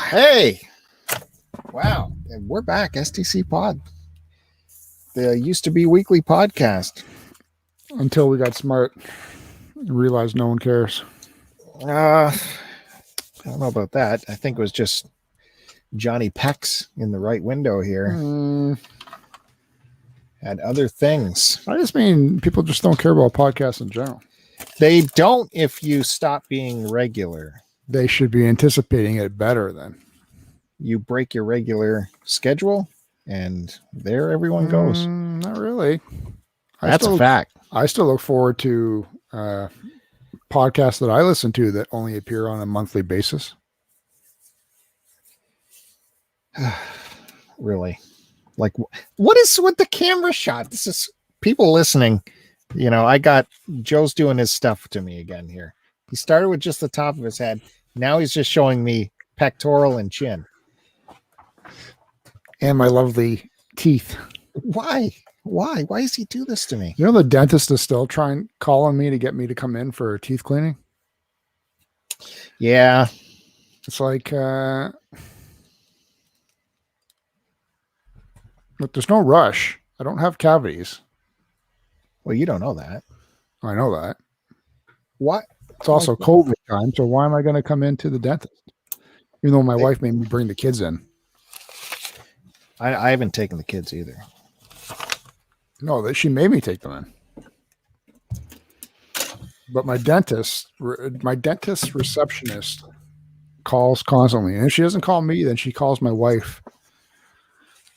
Hey, wow, and we're back. STCPod, the used to be weekly podcast. Until we got smart and realized no one cares. I don't know about that. I think it was just Johnny Peck's in the right window here. Had other things. I just mean people just don't care about podcasts in general. They don't if you stop being regular. They should be anticipating it better then. You break your regular schedule and there everyone goes. Not really. That's a fact. I still look forward to podcasts that I listen to that only appear on a monthly basis. Really? Like, what is with the camera shot? This is people listening. You know, I got Joe's doing his stuff to me again here. He started with just the top of his head. Now he's just showing me pectoral and chin. And my lovely teeth. Why? Why does he do this to me? You know, the dentist is still calling me to get me to come in for teeth cleaning. Yeah. It's like, look, there's no rush. I don't have cavities. Well, you don't know that. I know that. What? It's also COVID time, so why am I going to come into the dentist? Even though my wife made me bring the kids in. I haven't taken the kids either. No, she made me take them in. But my dentist receptionist calls constantly. And if she doesn't call me, then she calls my wife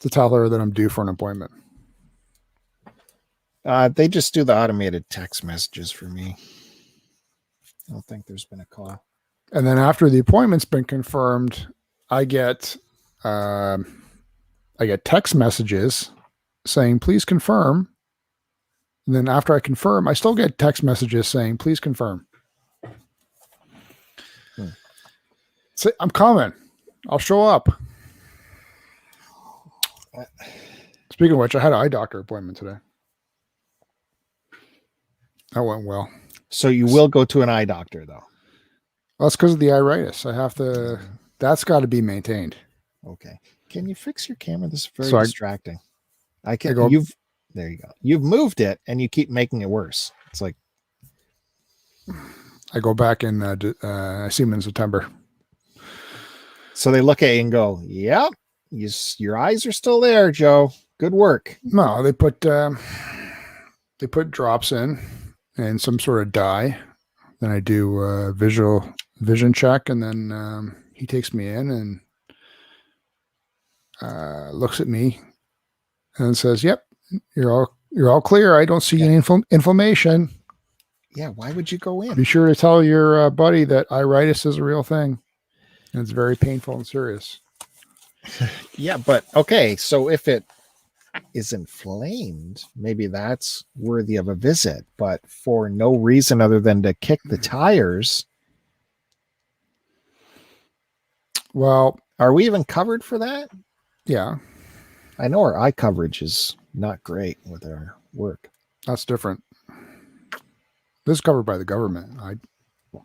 to tell her that I'm due for an appointment. They just do the automated text messages for me. I don't think there's been a call. And then after the appointment's been confirmed, I get text messages saying, please confirm. And then after I confirm, I still get text messages saying, please confirm. So I'm coming. I'll show up. Speaking of which, I had an eye doctor appointment today. That went well. So you will go to an eye doctor, though? Well, that's because of the iritis. I have to, that's got to be maintained. Okay. Can you fix your camera? This is very distracting. There you go. You've moved it and you keep making it worse. It's like, I go back and I see them in September. So they look at you and go, yep, your eyes are still there, Joe. Good work. No, they put drops in and some sort of dye. Then I do a vision check, and then he takes me in and looks at me and says, "Yep, you're all clear. I don't see any inflammation." Yeah, why would you go in? Be sure to tell your buddy that iritis is a real thing, and it's very painful and serious. Yeah, but okay, so if it is inflamed, maybe that's worthy of a visit, but for no reason other than to kick the tires. Well, are we even covered for that? Yeah. I know our eye coverage is not great with our work. That's different. This is covered by the government. What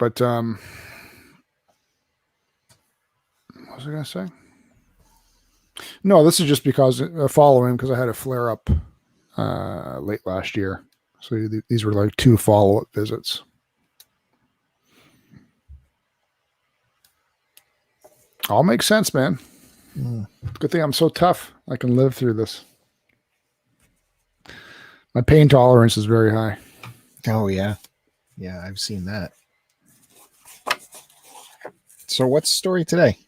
was I going to say? No, this is just because following, because I had a flare up late last year. So these were like 2 follow-up visits. All makes sense, man. Good thing I'm so tough. I can live through this. My pain tolerance is very high. Oh, yeah. Yeah, I've seen that. So what's the story today?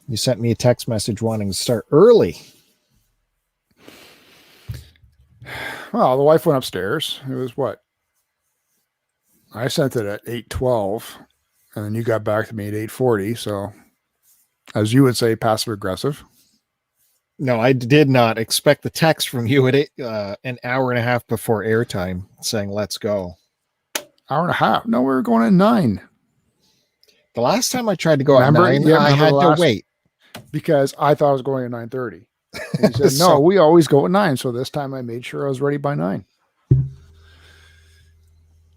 You sent me a text message wanting to start early. Well, the wife went upstairs. It was what? I sent it at 8:12, and then you got back to me at 8:40. So, as you would say, passive aggressive. No, I did not expect the text from you at an hour and a half before airtime saying, let's go. Hour and a half? No, we were going at 9. The last time I tried to go at 9, I had to wait. Because I thought I was going at 9:30. And he said, no, we always go at 9. So this time I made sure I was ready by 9.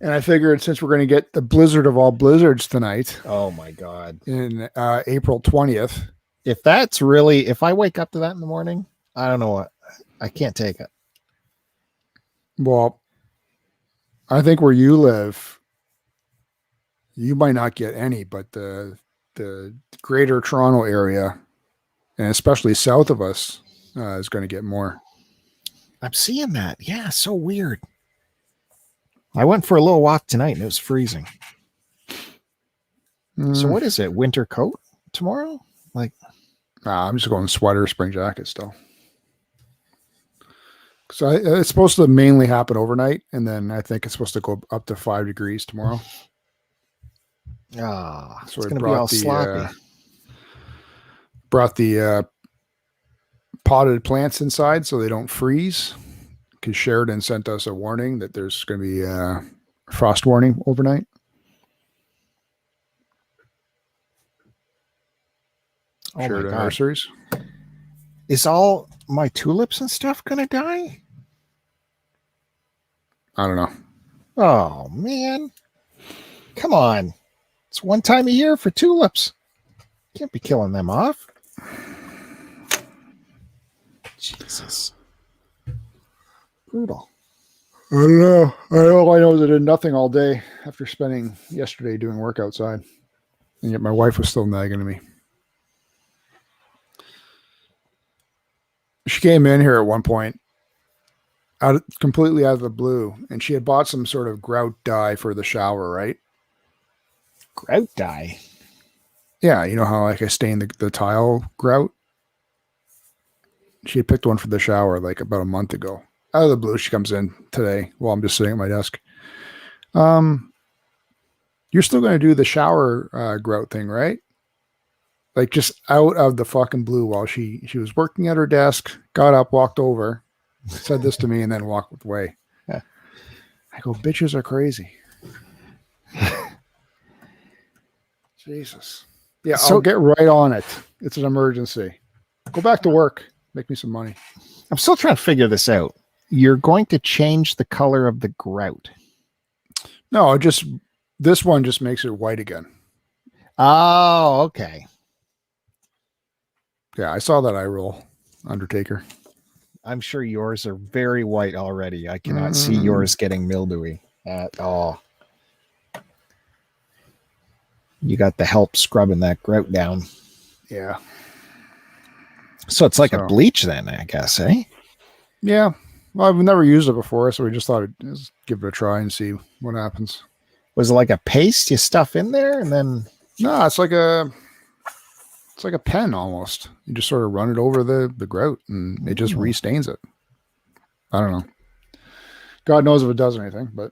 And I figured since we're going to get the blizzard of all blizzards tonight Oh my God. in April 20th. If I wake up to that in the morning, I don't know what, I can't take it. Well, I think where you live, you might not get any, but the greater Toronto area, and especially south of us, is going to get more. I'm seeing that. Yeah, so weird. I went for a little walk tonight and it was freezing. So what is it? Winter coat tomorrow? Like, I'm just going sweater, spring jacket still. So it's supposed to mainly happen overnight, and then I think it's supposed to go up to 5 degrees tomorrow. so So it's I going to be all sloppy. Brought the potted plants inside so they don't freeze, because Sheridan sent us a warning that there's going to be a frost warning overnight. Oh Sheridan my God. Nurseries. Is all my tulips and stuff going to die? I don't know. Oh, man. Come on. It's one time a year for tulips. Can't be killing them off. Jesus. Brutal. I don't know. All I know is I did nothing all day after spending yesterday doing work outside. And yet my wife was still nagging to me. She came in here at one point, completely out of the blue, and she had bought some sort of grout dye for the shower, right? Grout dye? Yeah, you know how like I stain the tile grout? She had picked one for the shower like about a month ago. Out of the blue, she comes in today while I'm just sitting at my desk. You're still going to do the shower grout thing, right? Like just out of the fucking blue while she was working at her desk, got up, walked over, said this to me, and then walked away. Yeah. I go, bitches are crazy. Jesus. Yeah, So- I'll get right on it. It's an emergency. Go back to work. Make me some money. I'm still trying to figure this out. You're going to change the color of the grout. No, this one just makes it white again. Oh, okay. Yeah, I saw that eye roll, Undertaker. I'm sure yours are very white already. I cannot see yours getting mildewy at all. You got the help scrubbing that grout down. Yeah. So it's like a bleach then, I guess, eh? Yeah. Well, I've never used it before, so we just thought just give it a try and see what happens. Was it like a paste you stuff in there and then? No, it's like a pen almost. You just sort of run it over the grout and it just restains it. I don't know. God knows if it does anything, but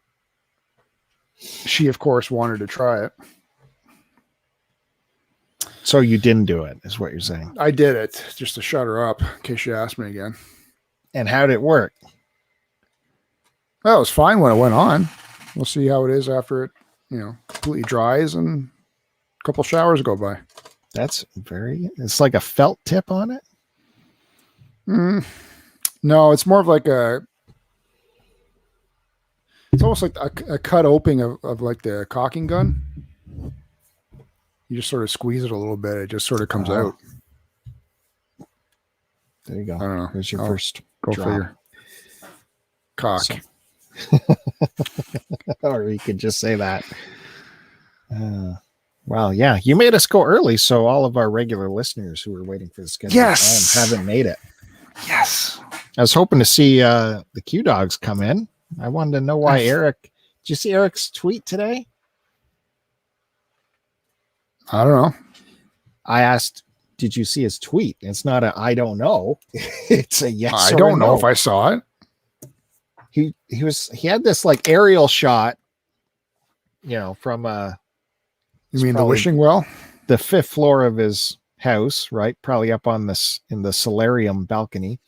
she, of course, wanted to try it. So you didn't do it, is what you're saying. I did it just to shut her up in case she asked me again. And how did it work? Well, it was fine when it went on. We'll see how it is after it, completely dries and a couple showers go by. That's it's like a felt tip on it. No, it's more of like it's almost like a cut opening of like the caulking gun. You just sort of squeeze it a little bit. It just sort of comes out. There you go. I don't know. Here's your first Go drop. figure. Cock. So- or you could just say that. Well, yeah, you made us go early, so all of our regular listeners who were waiting for the schedule Yes. haven't made it. Yes. I was hoping to see the Q Dogs come in. I wanted to know why Eric. Did you see Eric's tweet today? I don't know. I asked, did you see his tweet? It's not a I don't know. It's a yes. I or don't a know no. if I saw it. He had this like aerial shot, from You mean the probably wishing well? the 5th floor of his house, right? Probably up on this in the solarium balcony,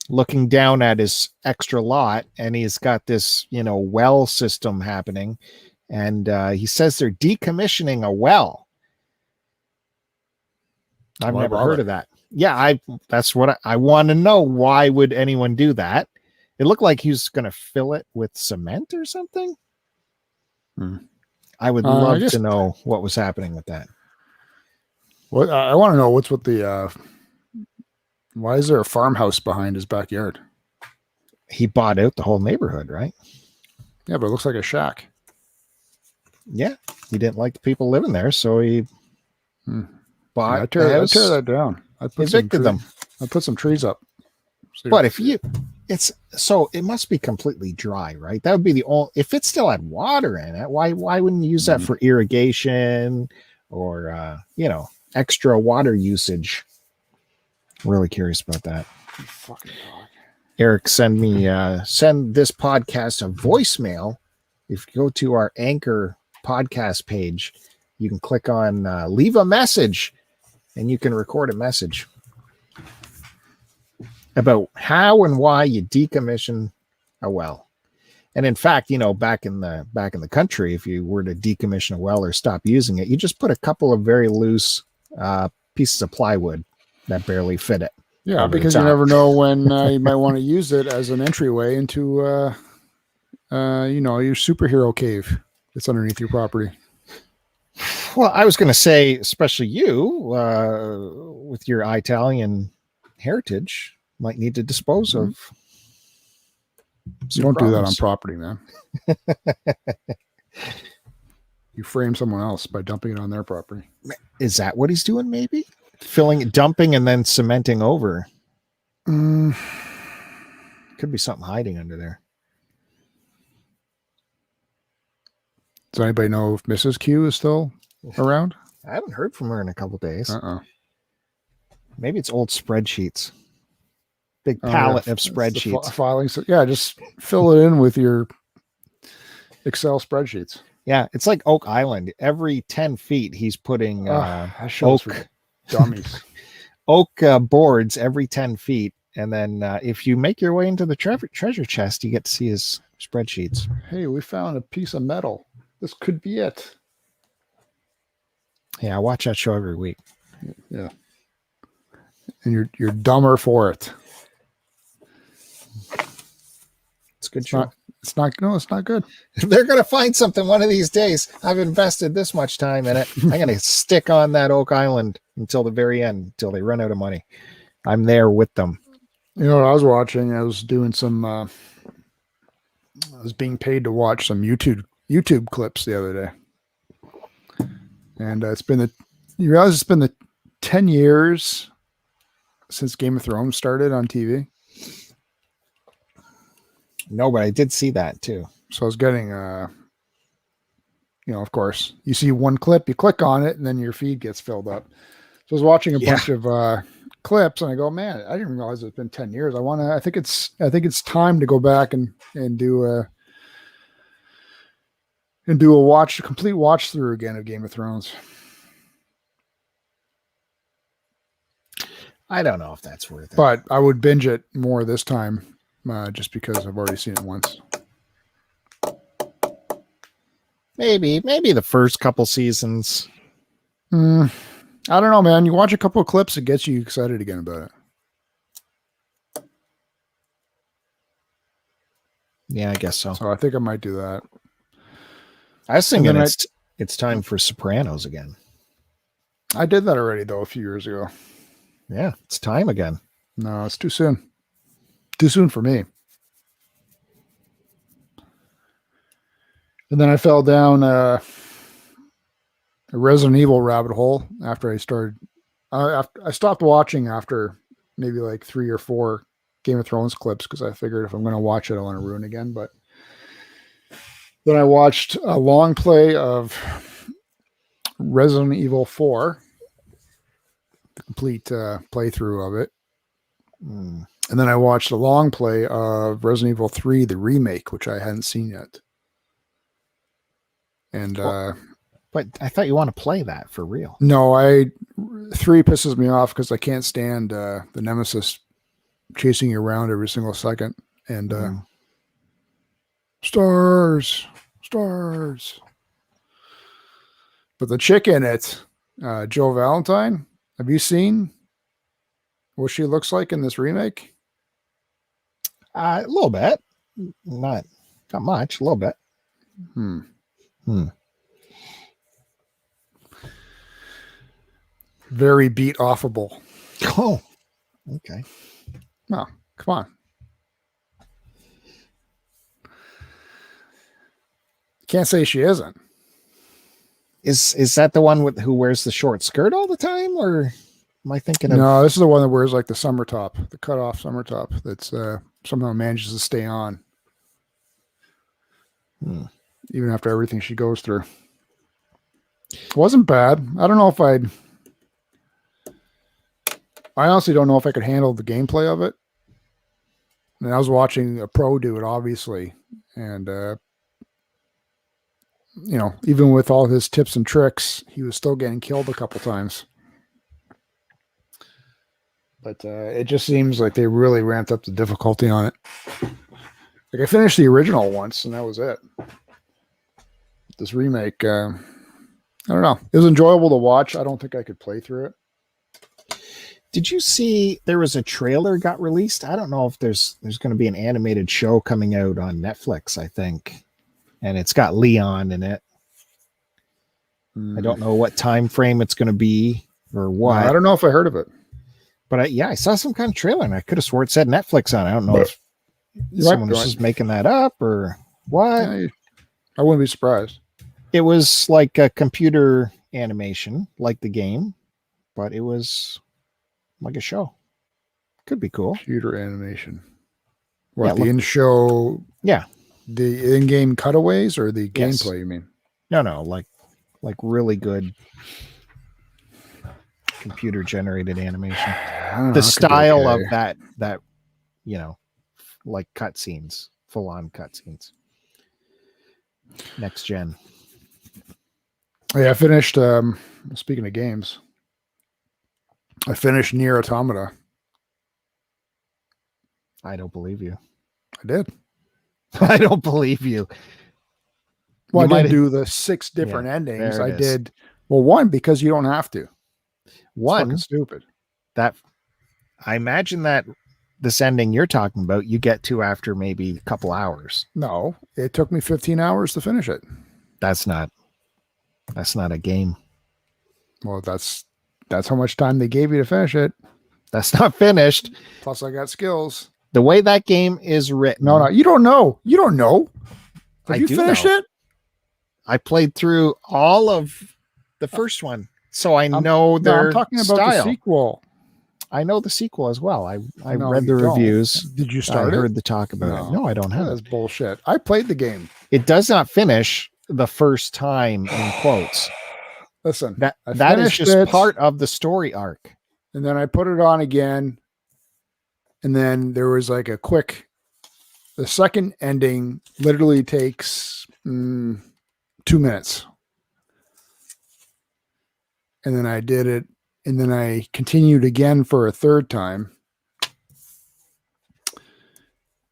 looking down at his extra lot, and he's got this, well system happening, and he says they're decommissioning a well. I've Why never bother? heard of that. Yeah, that's what I want to know. Why would anyone do that? It looked like he was going to fill it with cement or something. Hmm. I would I love guess to know what was happening with that. what I want to know what's with the why is there a farmhouse behind his backyard? He bought out the whole neighborhood, right? Yeah, but it looks like a shack. Yeah. He didn't like the people living there, so he Yeah, bought I'd the tear house, that down. I'd put evicted them. I'd put some trees up. But if you, it's so it must be completely dry, right? That would be the only. If it still had water in it, why wouldn't you use that for irrigation or extra water usage? Really curious about that. Fucking dog. Eric, send this podcast a voicemail. If you go to our Anchor podcast page, you can click on leave a message, and you can record a message about how and why you decommission a well. And in fact, back in the country, if you were to decommission a well or stop using it, you just put a couple of very loose pieces of plywood that barely fit it. Yeah, because you never know when you might want to use it as an entryway into your superhero cave that's underneath your property. Well, I was going to say, especially you, with your Italian heritage, might need to dispose of. You don't do that on property, man. You frame someone else by dumping it on their property. Is that what he's doing? Maybe dumping, and then cementing over. Could be something hiding under there. Does anybody know if Mrs. Q is still around? I haven't heard from her in a couple days. Maybe it's old spreadsheets. Big palette of spreadsheets. Filings. Yeah, just fill it in with your Excel spreadsheets. Yeah, it's like Oak Island. Every 10 feet, he's putting oak dummies. Oak boards every 10 feet. And then if you make your way into the treasure chest, you get to see his spreadsheets. Hey, we found a piece of metal. This could be it. Yeah, I watch that show every week. Yeah. And you're dumber for it. It's a good show. It's not good. They're going to find something one of these days. I've invested this much time in it. I'm going to stick on that Oak Island until the very end, until they run out of money. I'm there with them. You know what I was watching? I was doing some, I was being paid to watch some YouTube clips the other day. And you realize it's been the 10 years since Game of Thrones started on TV? No, but I did see that too. So I was getting, of course, you see one clip, you click on it, and then your feed gets filled up. So I was watching a bunch of clips, and I go, man, I didn't realize it's been 10 years. I think it's time to go back and do a complete watch through again of Game of Thrones. I don't know if that's worth it, but I would binge it more this time. Just because I've already seen it once. Maybe the first couple seasons. I don't know, man. You watch a couple of clips, it gets you excited again about it. Yeah, I guess so. So I think I might do that. I was thinking it's time for Sopranos again. I did that already, though, a few years ago. Yeah, it's time again. No, it's too soon. Too soon for me. And then I fell down a Resident Evil rabbit hole after I started. I stopped watching after maybe like 3 or 4 Game of Thrones clips because I figured if I'm going to watch it, I want to ruin again. But then I watched a long play of Resident Evil 4, the complete playthrough of it. And then I watched a long play of Resident Evil 3, the remake, which I hadn't seen yet. And but I thought you want to play that for real. No, 3 pisses me off because I can't stand the Nemesis chasing you around every single second. And stars. But the chick in it, Joe Valentine, have you seen what she looks like in this remake? A little bit, not much, a little bit. Hmm. Very beat offable. Oh, okay. No, come on. Can't say she isn't. Is that the one with who wears the short skirt all the time, or am I thinking of? No, this is the one that wears like the summer top, the cut off summer top. That's somehow manages to stay on, even after everything she goes through. It wasn't bad. I don't know if I honestly don't know if I could handle the gameplay of it. And I was watching a pro do it, obviously, and even with all his tips and tricks, he was still getting killed a couple times. But it just seems like they really ramped up the difficulty on it. Like I finished the original once, and that was it. This remake, I don't know. It was enjoyable to watch. I don't think I could play through it. Did you see there was a trailer got released? I don't know if there's going to be an animated show coming out on Netflix, I think. And it's got Leon in it. I don't know what time frame it's going to be or what. I don't know if I heard of it. But I saw some kind of trailer and I could have swore it said Netflix on it. I don't know if someone was just making that up or what. Yeah, I wouldn't be surprised. It was like a computer animation, like the game, but it was like a show. Could be cool. Computer animation. What, the in-show? Yeah. The in-game cutaways or the Yes. gameplay, you mean? No, like really good computer generated animation. The style of that, like cutscenes, full on cutscenes. Next gen. Yeah, I finished, speaking of games, I finished Nier Automata. I don't believe you. I did. I don't believe you. Well, I didn't do the 6 different endings. I did. Well, one, because you don't have to. One, it's stupid. That I imagine that this ending you're talking about, you get to after maybe a couple hours. No, it took me 15 hours to finish it. That's not a game. Well, that's how much time they gave you to finish it. That's not finished. Plus, I got skills. The way that game is written. No, you don't know. You don't know. Have you finished it? I played through all of the first one, so I know their I'm talking about style. the sequel. I know the sequel as well. I read the reviews. Did you start it? I heard the talk about it. No, I don't have That's bullshit. I played the game. It does not finish the first time in quotes. Listen, that is just part of the story arc. And then I put it on again. And then there was like the second ending literally takes 2 minutes. And then I did it. And then I continued again for a third time.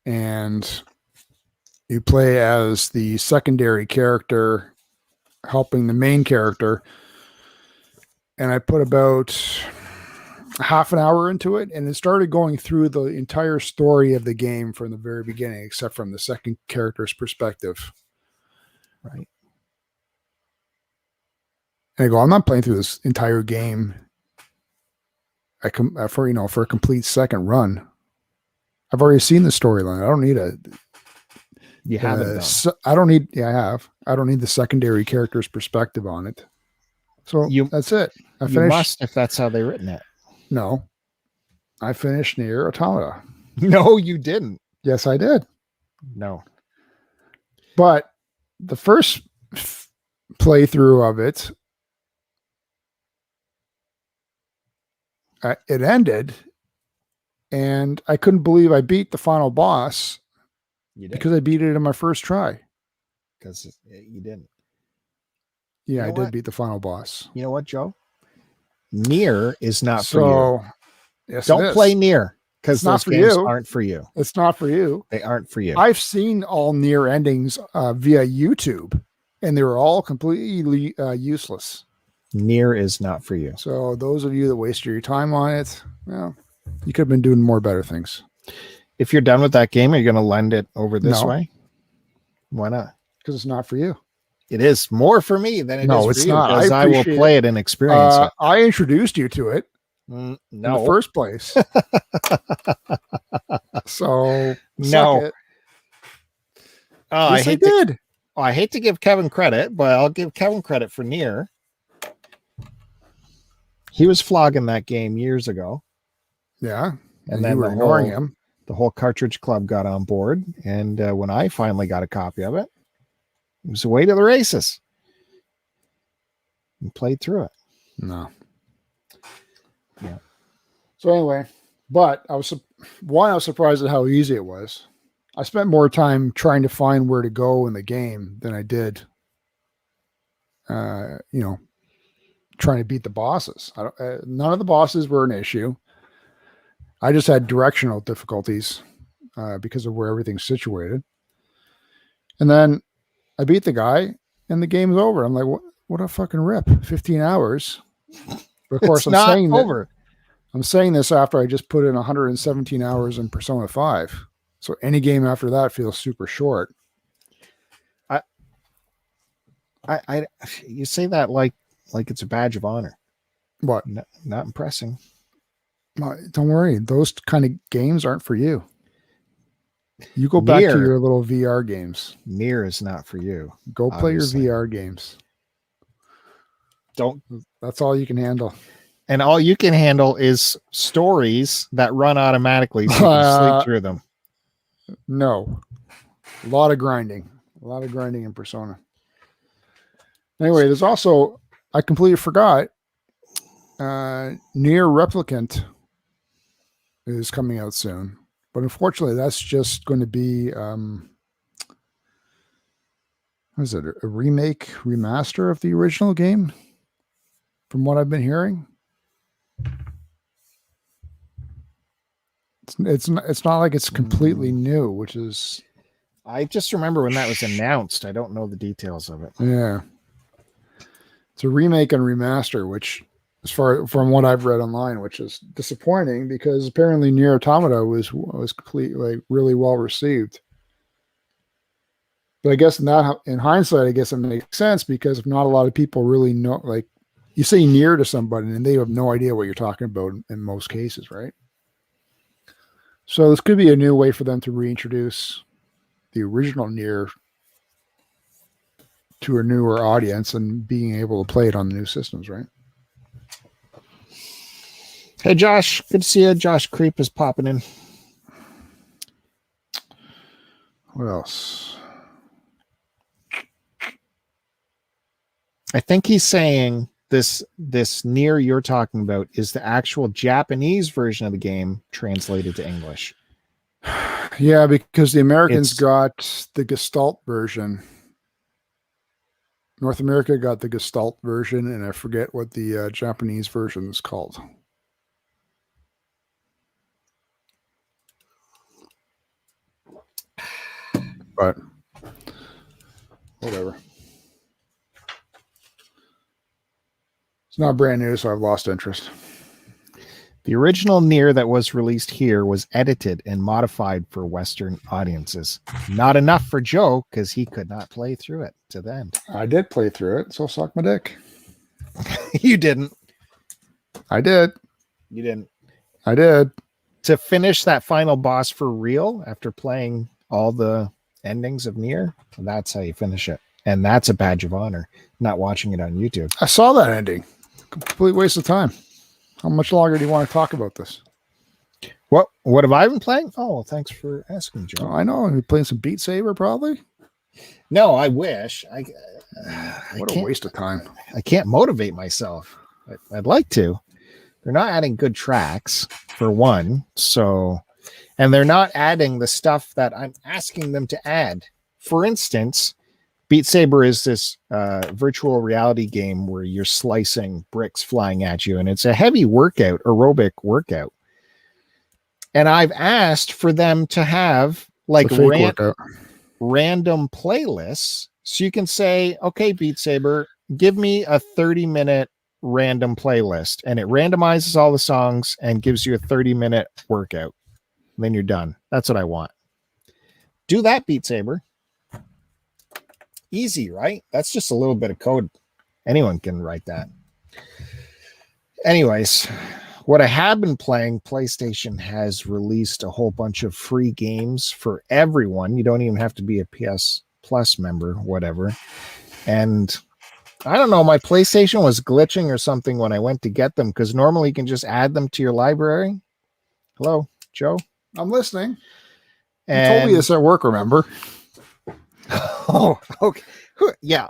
And you play as the secondary character helping the main character. And I put about half an hour into it, and it started going through the entire story of the game from the very beginning, except from the second character's perspective. Right. And I go, I'm not playing through this entire game for a complete second run. I've already seen the storyline. I don't need You haven't. I don't need. Yeah, I have. I don't need the secondary character's perspective on it. So that's it. I finished. You must, if that's how they've written it. No, I finished Nier Automata. No, you didn't. Yes, I did. No, but the first playthrough of it, it ended, and I couldn't believe I beat the final boss. You did. Because I beat it in my first try. Because you didn't. Yeah, I did beat the final boss. You know what, Joe? Nier is not for you. Yes, don't play Nier because those games aren't for you. It's not for you. They aren't for you. I've seen all Nier endings via YouTube, and they were all completely useless. Nier is not for you. So those of you that wasted your time on it, well, you could have been doing better things. If you're done with that game, are you going to lend it over this way? Why not? Because it's not for you. It is more for me than it is No, for it's you, not. I because I will appreciate play it and experience it. I introduced you to it in the No, first place. So suck no. it. Oh, Yes, I did. I hate to give Kevin credit, but I'll give Kevin credit for Nier. He was flogging that game years ago. Yeah. And you then were ignoring him. The whole cartridge club got on board. And when I finally got a copy of it, it was away to the races. And played through it. No. Yeah. So anyway, but I was surprised at how easy it was. I spent more time trying to find where to go in the game than I did, trying to beat the bosses. None of the bosses were an issue. I just had directional difficulties because of where everything's situated. And then I beat the guy and the game's over. I'm like, what a fucking rip. 15 hours. But of course, I'm saying this after I just put in 117 hours in Persona 5. So any game after that feels super short. You say that like it's a badge of honor. What? Not impressing. Don't worry. Those kind of games aren't for you. You go back to your little VR games. Nier is not for you. Go play your VR games. That's all you can handle. And all you can handle is stories that run automatically so you can sleep through them. No. A lot of grinding in Persona. Anyway, there's also, I completely forgot, Nier Replicant is coming out soon. But unfortunately, that's just going to be, what is it, a remaster of the original game? From what I've been hearing. It's not like it's completely new, which is. I just remember when that was announced. I don't know the details of it. Yeah, it's a remake and remaster, which, as far from what I've read online, which is disappointing because apparently Nier Automata was completely really well received. But I guess in hindsight, I guess it makes sense because if not a lot of people really know, like you say Nier to somebody and they have no idea what you're talking about in most cases, right? So this could be a new way for them to reintroduce the original Nier to a newer audience and being able to play it on the new systems, right? Hey, Josh. Good to see you. Josh Creep is popping in. What else? I think he's saying this Nier you're talking about is the actual Japanese version of the game translated to English. Yeah, because the Americans got the Gestalt version. North America got the Gestalt version, and I forget what the Japanese version is called. But whatever. It's not brand new, so I've lost interest. The original Nier that was released here was edited and modified for Western audiences. Not enough for Joe because he could not play through it to the end. I did play through it, so suck my dick. You didn't. I did. You didn't. I did. To finish that final boss for real after playing all the endings of Nier, that's how you finish it. And that's a badge of honor, not watching it on YouTube. I saw that ending. Complete waste of time. How much longer do you want to talk about this? What have I been playing? Oh, well, thanks for asking, Joe. I know. You're playing some Beat Saber, probably? No, I wish. What a waste of time. I can't motivate myself. I'd like to. They're not adding good tracks, for one. And they're not adding the stuff that I'm asking them to add. For instance, Beat Saber is this virtual reality game where you're slicing bricks flying at you, and it's a heavy workout, aerobic workout. And I've asked for them to have like random playlists, so you can say, okay, Beat Saber, give me a 30-minute random playlist, and it randomizes all the songs and gives you a 30-minute workout. And then you're done. That's what I want. Do that, Beat Saber. Easy, right? That's just a little bit of code. Anyone can write that. Anyways, what I have been playing, PlayStation has released a whole bunch of free games for everyone. You don't even have to be a PS Plus member, whatever. And I don't know, my PlayStation was glitching or something when I went to get them, because normally you can just add them to your library. Hello, Joe? I'm listening. And You told me this at work, remember? Oh, okay. Yeah.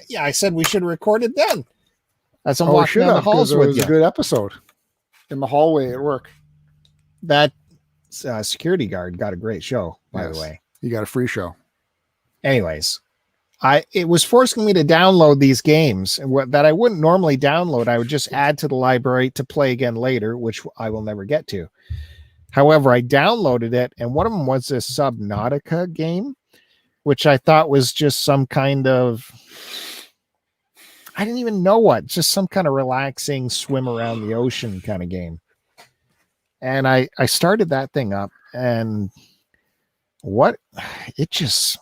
Yeah, I said we should record it then. As I'm walking down the halls it with was you. a good episode in the hallway at work. That security guard got a great show, by the way. You got a free show. Anyways, it was forcing me to download these games that I wouldn't normally download. I would just add to the library to play again later, which I will never get to. However, I downloaded it, and one of them was this Subnautica game, which I thought was just some kind of, I didn't even know what, just some kind of relaxing swim around the ocean kind of game. And I started that thing up, and it just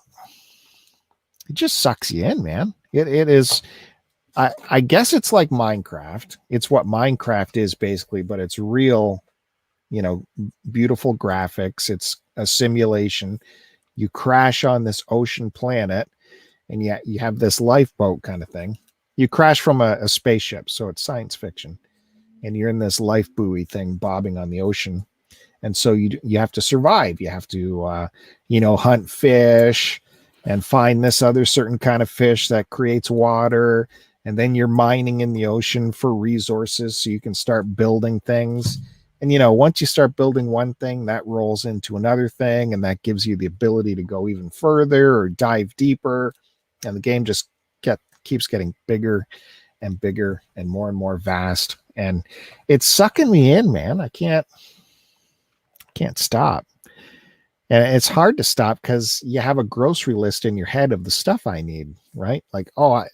sucks you in, man. It is, I guess it's like Minecraft. It's what Minecraft is basically, but it's real, beautiful graphics. It's a simulation. You crash on this ocean planet, and yet you have this lifeboat kind of thing. You crash from a spaceship, so it's science fiction, and you're in this life buoy thing bobbing on the ocean. And so you have to survive. You have to, hunt fish and find this other certain kind of fish that creates water. And then you're mining in the ocean for resources so you can start building things. And, once you start building one thing, that rolls into another thing, and that gives you the ability to go even further or dive deeper. And the game just keeps getting bigger and bigger and more vast. And it's sucking me in, man. I can't stop. And it's hard to stop because you have a grocery list in your head of the stuff I need, right? Like,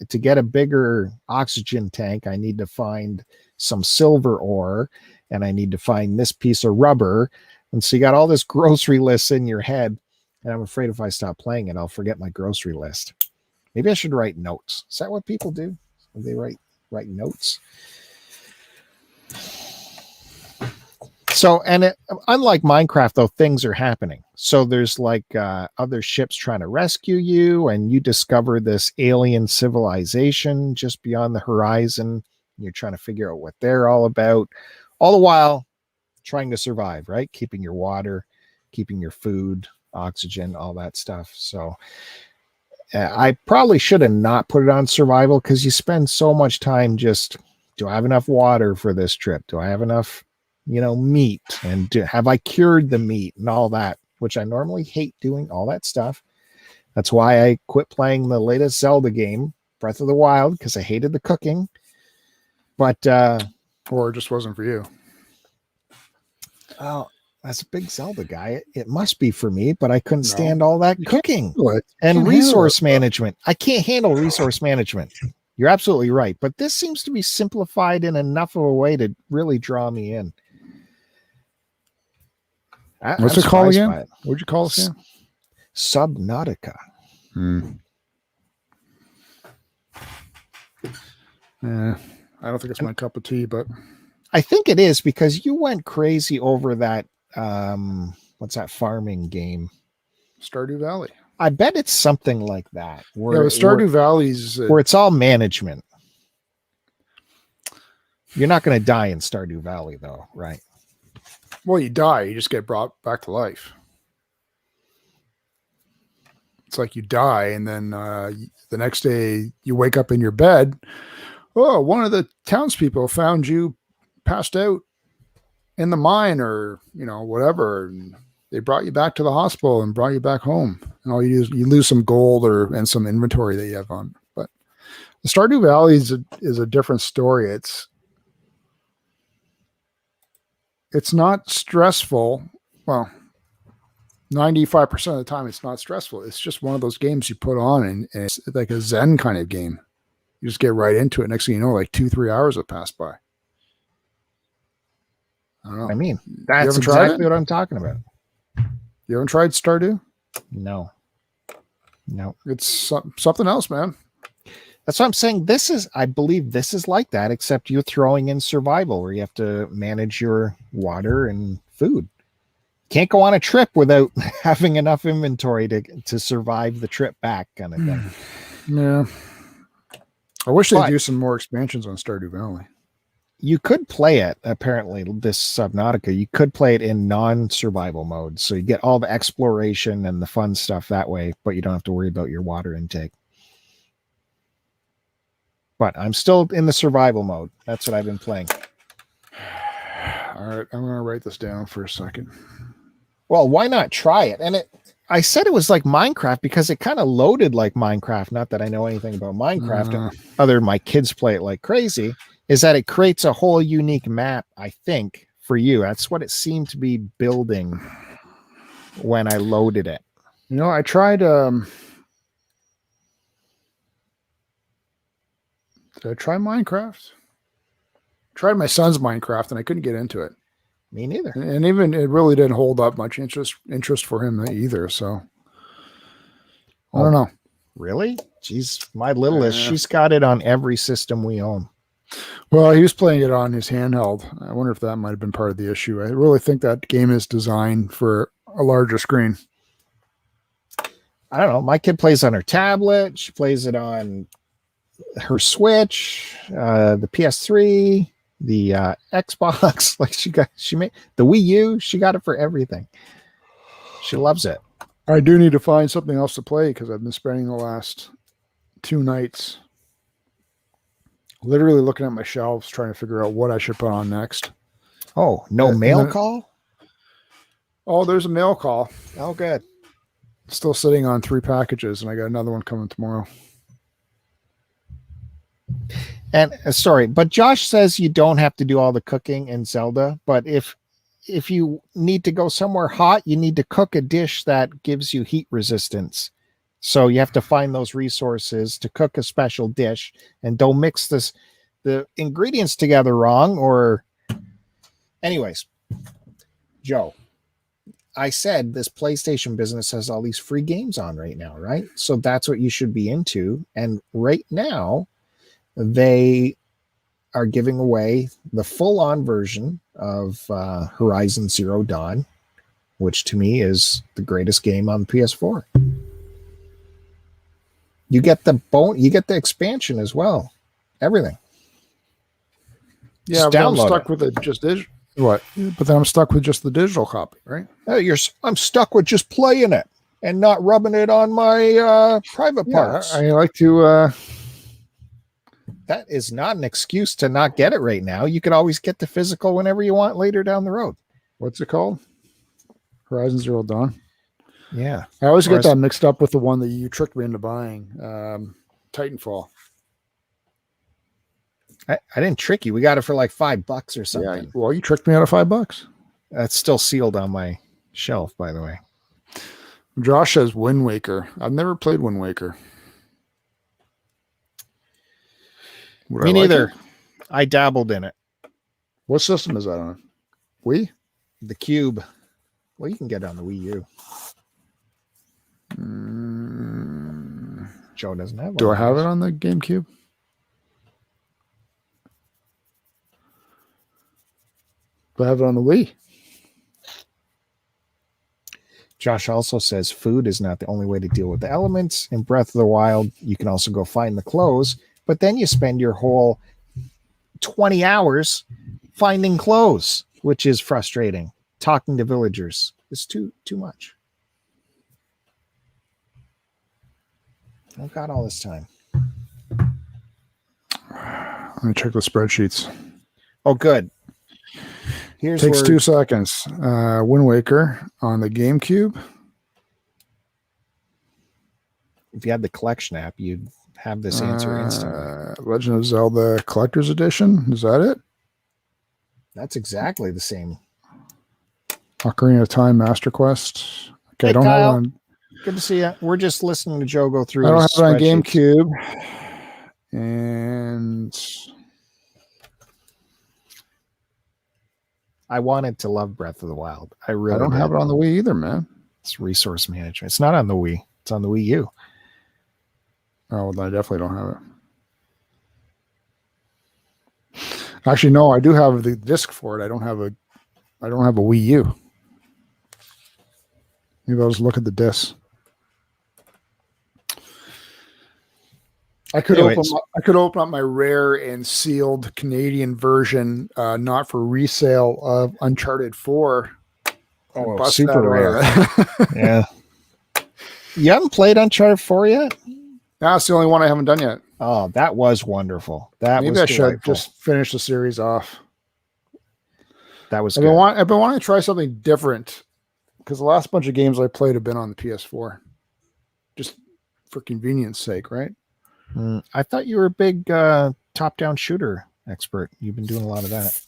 to get a bigger oxygen tank, I need to find some silver ore, and I need to find this piece of rubber. And so you got all this grocery lists in your head. And I'm afraid if I stop playing it, I'll forget my grocery list. Maybe I should write notes. Is that what people do? They write notes? So, and unlike Minecraft, though, things are happening. So there's like other ships trying to rescue you, and you discover this alien civilization just beyond the horizon. You're trying to figure out what they're all about, all the while trying to survive, right? Keeping your water, keeping your food, oxygen, all that stuff. So I probably should have not put it on survival, because you spend so much time just, do I have enough water for this trip? Do I have enough meat, and have I cured the meat and all that, which I normally hate doing all that stuff. That's why I quit playing the latest Zelda game, Breath of the Wild, because I hated the cooking. But or it just wasn't for you. Oh, as a big Zelda guy, it must be for me, but I couldn't stand all that cooking and resource management. I can't handle resource management. You're absolutely right, but this seems to be simplified in enough of a way to really draw me in. What's it called again? What'd you call it again? Subnautica. I don't think it's my cup of tea, but I think it is, because you went crazy over that. What's that farming game? Stardew Valley. I bet it's something like that. Stardew Valley's where it's all management. You're not going to die in Stardew Valley, though, right? Well, you die. You just get brought back to life. It's like you die, and then the next day you wake up in your bed. Oh, one of the townspeople found you passed out in the mine, or whatever, and they brought you back to the hospital and brought you back home. And all you do is you lose some gold and some inventory that you have on. But the Stardew Valley is a different story. It's not stressful. Well, 95% of the time it's not stressful. It's just one of those games you put on, and it's like a Zen kind of game. You just get right into it. Next thing you know, like 2-3 hours have passed by. I don't know. I mean, that's exactly what I'm talking about. You haven't tried Stardew? No. No. It's something else, man. That's what I'm saying. I believe this is like that, except you're throwing in survival where you have to manage your water and food. Can't go on a trip without having enough inventory to survive the trip back, kind of thing. Yeah. I wish they'd do some more expansions on Stardew Valley. You could play it, apparently, this Subnautica, you could play it in non-survival mode. So you get all the exploration and the fun stuff that way, but you don't have to worry about your water intake. But I'm still in the survival mode. That's what I've been playing. All right, I'm going to write this down for a second. Well, why not try it? And I said it was like Minecraft because it kind of loaded like Minecraft. Not that I know anything about Minecraft, other than my kids play it like crazy, is that it creates a whole unique map, I think, for you. That's what it seemed to be building when I loaded it. You know, I tried... Did I try Minecraft? Tried my son's Minecraft and I couldn't get into it. Me neither. And even it really didn't hold up much interest for him either. So I don't know. Really? Jeez, my littlest, she's got it on every system we own. Well, he was playing it on his handheld. I wonder if that might have been part of the issue. I really think that game is designed for a larger screen. I don't know. My kid plays on her tablet. She plays it on her Switch, the PS3, the Xbox. Like she made the Wii U. She got it for everything. She loves it. I do need to find something else to play because I've been spending the last 2 nights literally looking at my shelves trying to figure out what I should put on next. Oh, no mail call? Oh, there's a mail call. Oh, good. Still sitting on 3 packages, and I got another one coming tomorrow. And sorry, but Josh says you don't have to do all the cooking in Zelda, but if you need to go somewhere hot, you need to cook a dish that gives you heat resistance. So you have to find those resources to cook a special dish, and don't mix the ingredients together wrong. Or anyways, Joe, I said this PlayStation business has all these free games on right now, right? So that's what you should be into. And right now they are giving away the full-on version of Horizon Zero Dawn, which to me is the greatest game on PS4. You get the expansion as well. Everything. Yeah, but I'm stuck with it just digital. What? But then I'm stuck with just the digital copy, right? I'm stuck with just playing it and not rubbing it on my private parts. I like to. That is not an excuse to not get it right now. You could always get the physical whenever you want later down the road. What's it called? Horizon Zero Dawn. Yeah. I always get that mixed up with the one that you tricked me into buying, Titanfall. I didn't trick you. We got it for like $5 or something. Yeah, well, you tricked me out of $5. That's still sealed on my shelf, by the way. Josh says Wind Waker. I've never played Wind Waker. Me neither. I dabbled in it. What system is that on? Wii? The Cube. Well, you can get it on the Wii U. Joe doesn't have one. Do I have it on the GameCube? Do I have it on the Wii? Josh also says food is not the only way to deal with the elements. In Breath of the Wild, you can also go find the clothes, but then you spend your whole 20 hours finding clothes, which is frustrating. Talking to villagers is too much. I've got all this time. Let me check the spreadsheets. Oh, good. Takes 2 seconds. Wind Waker on the GameCube. If you had the collection app, you'd have this answer instantly. Legend of Zelda Collector's Edition. Is that it? That's exactly the same. Ocarina of Time Master Quest. Okay, hey, I don't Kyle. have it on. Good to see you. We're just listening to Joe go through. I don't have it on GameCube. And I wanted to love Breath of the Wild. I don't have it on the Wii either, man. It's resource management. It's not on the Wii. It's on the Wii U. Oh, well, I definitely don't have it. Actually, no, I do have the disc for it. I don't have a Wii U. Maybe I'll just look at the disc. I could open up my rare and sealed Canadian version, not for resale, of Uncharted 4. Oh, Bust super that rare. out. Yeah. You haven't played Uncharted 4 yet? That's the only one I haven't done yet. Oh, that was wonderful. Maybe I should just finish the series off. That was I've good. been wanting to try something different because the last bunch of games I played have been on the PS4. Just for convenience sake, right? I thought you were a big top-down shooter expert. You've been doing a lot of that.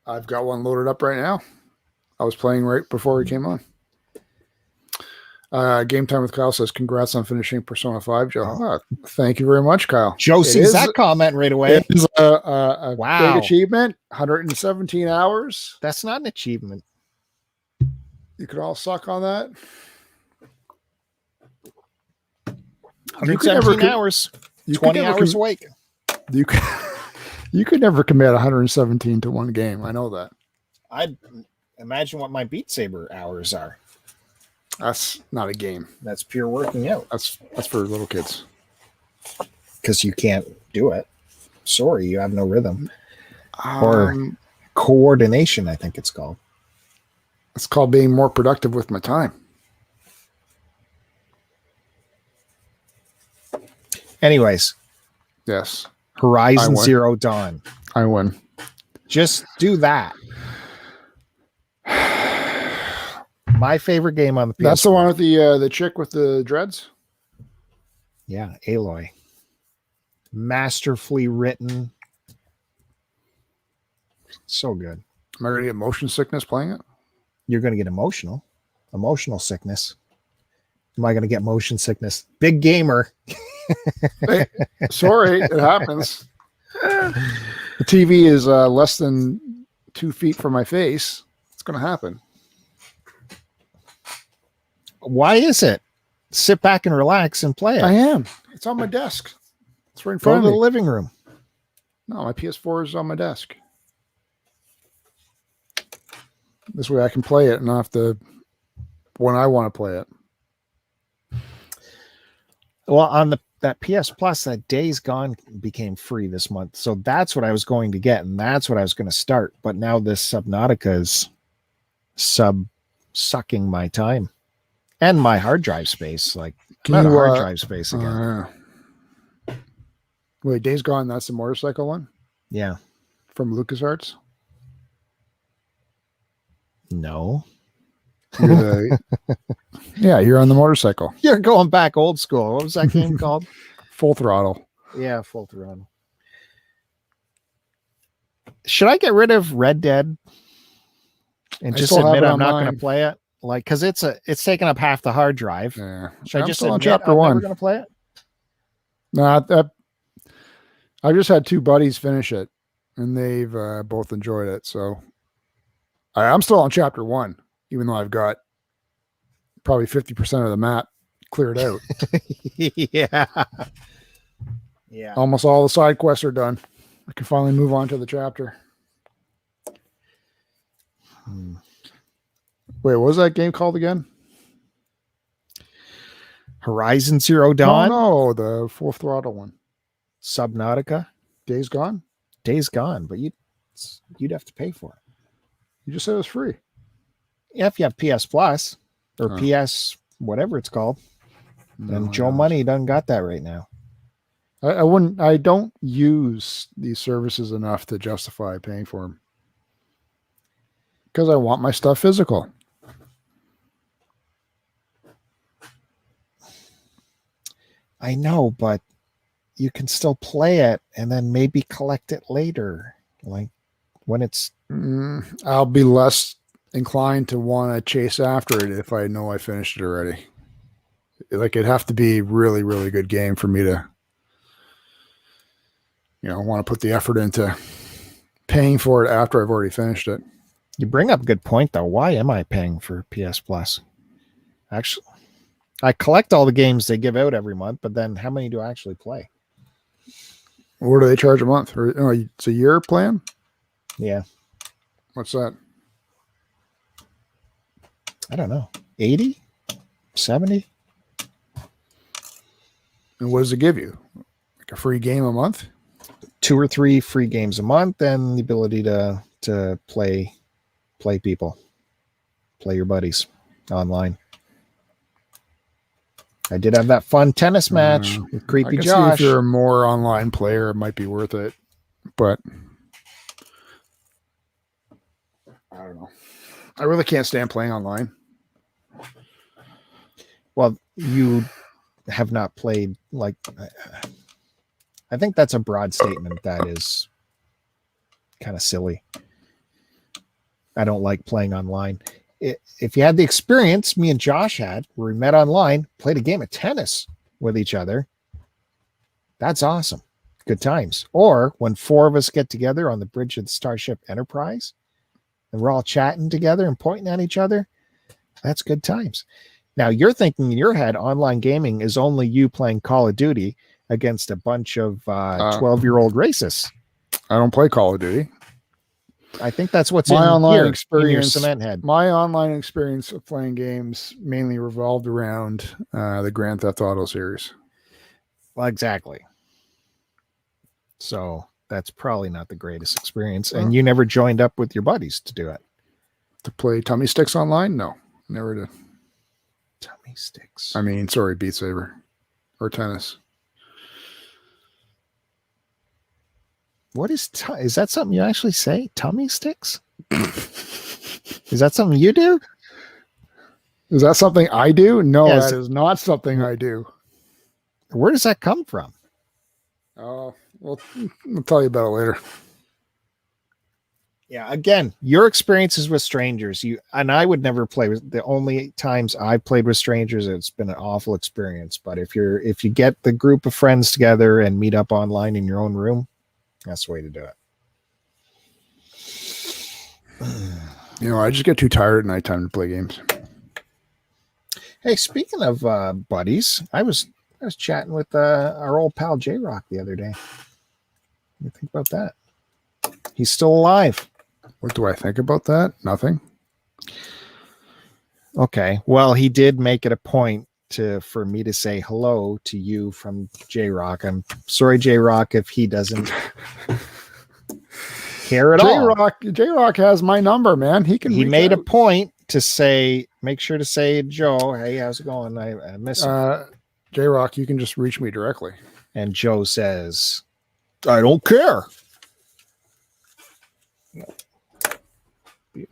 I've got one loaded up right now. I was playing right before we came on. Game Time with Kyle says, congrats on finishing Persona 5, Joe. Thank you very much, Kyle. Joe sees that comment right away. It is a big achievement. 117 hours. That's not an achievement. You could all suck on that. 117 hours. 20 hours awake. You could never commit 117 to one game. I know that. I'd imagine what my Beat Saber hours are. That's not a game. That's pure working out. That's for little kids. Because you can't do it. Sorry, you have no rhythm. Or coordination, I think it's called. It's called being more productive with my time. Anyways. Yes. Horizon Zero Dawn. I win. Just do that. My favorite game on the PS4. That's the one with the chick with the dreads? Yeah, Aloy. Masterfully written. So good. Am I going to get motion sickness playing it? You're going to get emotional sickness. Am I going to get motion sickness? Big gamer. Hey, sorry, it happens. The TV is less than 2 feet from my face. It's going to happen. Why is it? Sit back and relax and play it. I am. It's on my desk. It's right in Go front to of the me. living room. No, my PS4 is on my desk. This way I can play it and not have to when I want to play it. Well, on that PS Plus, that Days Gone became free this month. So that's what I was going to get, and that's what I was going to start. But now this Subnautica is sucking my time and my hard drive space. Like, hard drive space again. Wait, Days Gone, that's the motorcycle one? Yeah. From LucasArts? No. Yeah, you're on the motorcycle. You're going back old school. What was that game called? Full Throttle. Yeah, Full Throttle. Should I get rid of Red Dead and just admit I'm not going to play it? Like, because it's taking up half the hard drive. Yeah. Should I just admit Chapter I'm 1. never going to play it? No, I've just had two buddies finish it, and they've both enjoyed it. So I'm still on Chapter 1, even though I've got probably 50% of the map cleared out. Yeah. Yeah. Almost all the side quests are done. I can finally move on to the chapter. Wait, what was that game called again? Horizon Zero Dawn? No, the Full Throttle one. Subnautica? Days Gone? Days Gone, but you'd have to pay for it. You just said it was free. Yeah, if you have PS Plus or PS whatever it's called. And Joe Money doesn't got that right now. I don't use these services enough to justify paying for them. Because I want my stuff physical. I know, but you can still play it and then maybe collect it later. Like when it's... I'll be less inclined to want to chase after it if I know I finished it already. Like, it'd have to be really, really good game for me to, want to put the effort into paying for it after I've already finished it. You bring up a good point, though. Why am I paying for PS Plus? Actually, I collect all the games they give out every month, but then how many do I actually play? What do they charge a month? Or it's a year plan? Yeah. What's that? I don't know. 80? 70? And what does it give you? Like a free game a month? 2 or 3 free games a month, and the ability to play people, play your buddies online. I did have that fun tennis match with Creepy I can Josh. see if you're a more online player, it might be worth it, but I don't know. I really can't stand playing online. Well, you have not played, like, I think that's a broad statement that is kind of silly. I don't like playing online. If you had the experience me and Josh had, where we met online, played a game of tennis with each other, that's awesome. Good times. Or when 4 of us get together on the bridge of the Starship Enterprise and we're all chatting together and pointing at each other, that's good times. Now, you're thinking in your head online gaming is only you playing Call of Duty against a bunch of 12-year-old racists. I don't play Call of Duty. I think that's what's my in online here, experience. In your cement head. My online experience of playing games mainly revolved around the Grand Theft Auto series. Well, exactly. So that's probably not the greatest experience. And you never joined up with your buddies to do it. To play Tummy Sticks online? No, never did. Tummy Sticks. I mean, sorry, Beat Saber or tennis. What is that something you actually say? Tummy Sticks? Is that something you do? Is that something I do? No, Yeah, that is not something I do. Where does that come from? Oh, well, I'll tell you about it later. Yeah, again, your experiences with strangers. And I would never play with. The only times I played with strangers, it's been an awful experience. But if you get the group of friends together and meet up online in your own room, that's the way to do it. I just get too tired at nighttime to play games. Hey, speaking of buddies, I was chatting with our old pal J-Rock the other day. What do you think about that? He's still alive. What do I think about that? Nothing. Okay. Well, he did make it a point for me to say hello to you from J-Rock. I'm sorry, J-Rock, if he doesn't care at all. J-Rock has my number, man. He made a point to make sure to say, Joe, hey, how's it going? I miss you. J-Rock, you can just reach me directly. And Joe says, I don't care.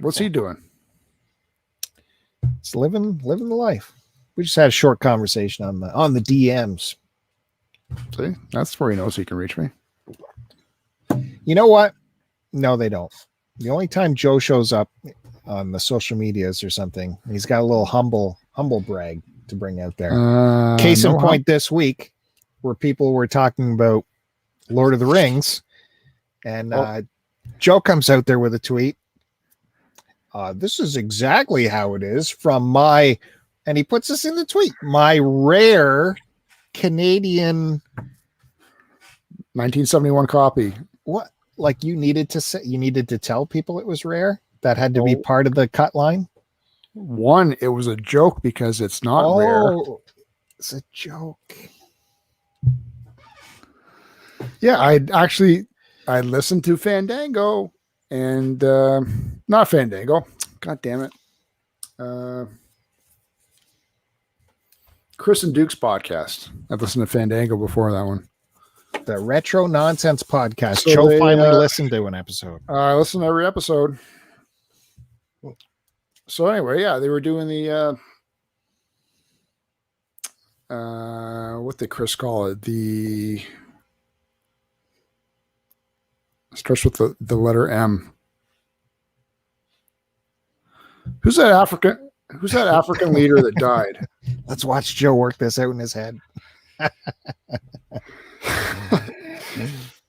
What's he doing? It's living the life. We just had a short conversation on the DMs. See, that's where he knows he can reach me. You know what? No, they don't. The only time Joe shows up on the social medias or something, he's got a little humble brag to bring out there. Case in point this week, where people were talking about Lord of the Rings, and Joe comes out there with a tweet. This is exactly how it is from and he puts this in the tweet, my rare Canadian 1971 copy. What? Like you needed to tell people it was rare? That had to be part of the cut line? One, it was a joke because it's not rare. It's a joke. Yeah, I listened to Fandango and not Fandango. God damn it. Chris and Duke's podcast. I've listened to Fandango before that one. The Retro Nonsense podcast. So Joe finally listened to an episode. I listen to every episode. So anyway, yeah, they were doing the what did Chris call it? The starts with the letter M. Who's that African leader that died? Let's watch Joe work this out in his head.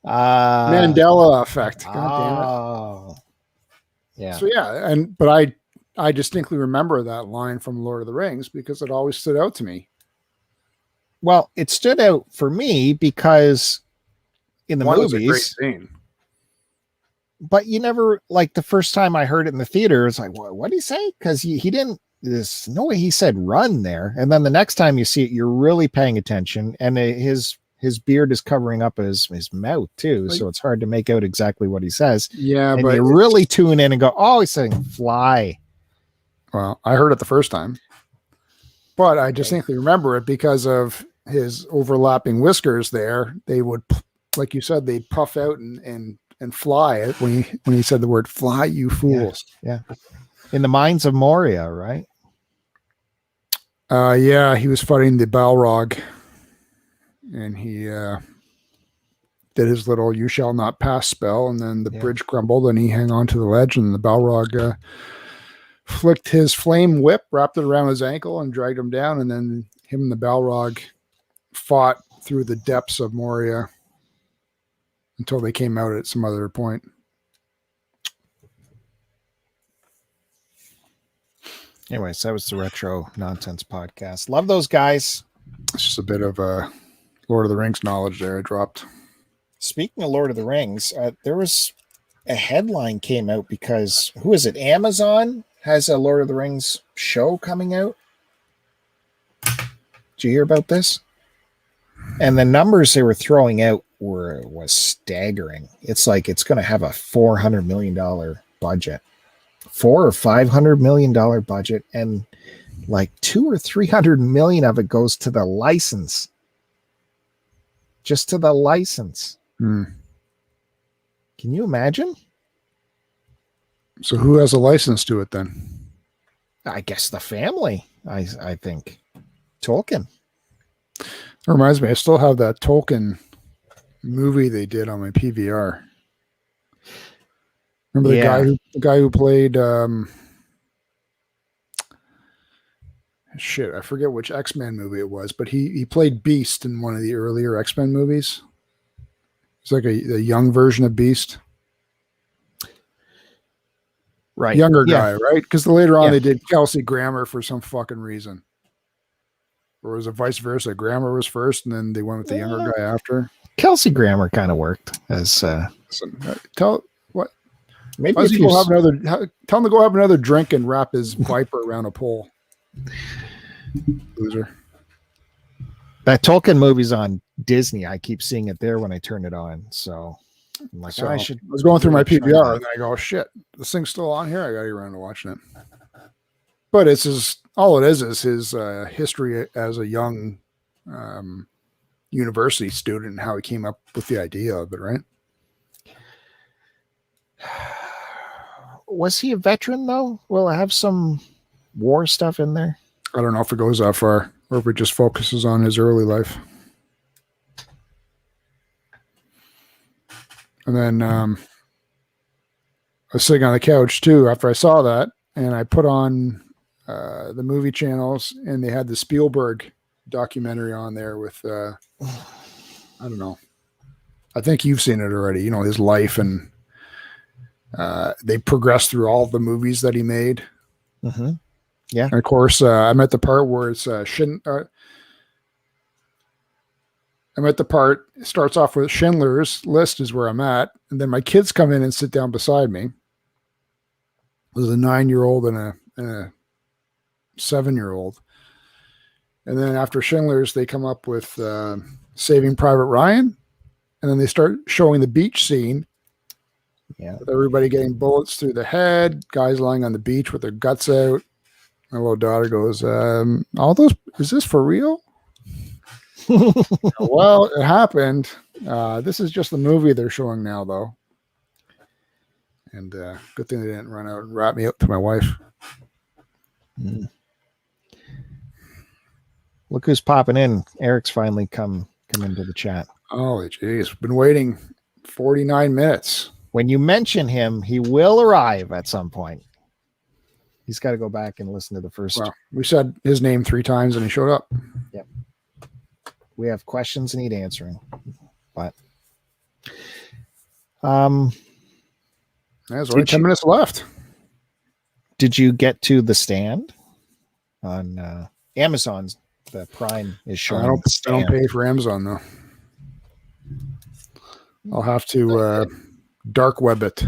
Mandela effect. God damn it. Yeah. So yeah, but I distinctly remember that line from Lord of the Rings because it always stood out to me. Well, it stood out for me because in the One, it's a great movies, scene. but you never, like, the first time I heard it in the theater, it's like, what did he say? Because he didn't, there's no way he said run there. And then the next time you see it, you're really paying attention, and his beard is covering up his mouth too, so it's hard to make out exactly what he says. Yeah, and but you really tune in and go, oh, he's saying fly. Well, I heard it the first time, but I distinctly remember it because of his overlapping whiskers there. They would, like you said, they'd puff out and fly it when he said the word fly, you fools. Yeah. In the mines of Moria, right? Yeah, he was fighting the Balrog, and he did his little "you shall not pass" spell, and then the bridge crumbled, and he hung on to the ledge, and the Balrog flicked his flame whip, wrapped it around his ankle, and dragged him down, and then him and the Balrog fought through the depths of Moria until they came out at some other point. Anyways, that was the Retro Nonsense Podcast. Love those guys. It's just a bit of Lord of the Rings knowledge there I dropped. Speaking of Lord of the Rings, there was a headline came out because, who is it? Amazon has a Lord of the Rings show coming out. Did you hear about this? And the numbers they were throwing out was staggering. It's like it's going to have a $400 million budget. $400 or $500 million budget, and like $200 or $300 million of it goes to the license. Just to the license. Can you imagine? So who has a license to it then? I guess the family. I think Tolkien. It reminds me, I still have that Tolkien movie they did on my PVR. Remember the guy who played shit, I forget which X-Men movie it was, but he played Beast in one of the earlier X-Men movies. It's like a young version of Beast. Right. Younger guy, right? Because later on they did Kelsey Grammer for some fucking reason. Or was it vice versa? Grammer was first and then they went with the younger guy after. Kelsey Grammer kind of worked as maybe if you tell him to go have another drink and wrap his viper around a pole. Loser. That Tolkien movie's on Disney. I keep seeing it there when I turn it on. So I'm like, I was going through my PVR and then I go, oh, shit, this thing's still on here. I got to get around to watching it. But all it is his history as a young university student and how he came up with the idea of it, right? Was he a veteran though? Will I have some war stuff in there? I don't know if it goes that far or if it just focuses on his early life. And then I was sitting on the couch too after I saw that, and I put on the movie channels, and they had the Spielberg documentary on there with I don't know. I think you've seen it already. You know, his life, and they progressed through all the movies that he made. Mm-hmm. Yeah. And of course, I'm at the part where it's I'm at the part, it starts off with Schindler's List is where I'm at. And then my kids come in and sit down beside me. There's a 9-year-old and a 7-year-old. And then after Schindler's, they come up with Saving Private Ryan. And then they start showing the beach scene. Yeah. With everybody getting bullets through the head, guys lying on the beach with their guts out. My little daughter goes, is this for real? Well, it happened. This is just the movie they're showing now, though. And good thing they didn't run out and wrap me up to my wife. Look who's popping in. Eric's finally come into the chat. Holy jeez. Been waiting 49 minutes. When you mention him, he will arrive at some point. He's got to go back and listen to the first. Well, we said his name 3 times and he showed up. Yep. We have questions need answering, but there's only 10 minutes left. Did you get to The Stand on Amazon's? The Prime is showing. I don't pay for Amazon though. I'll have to dark web it.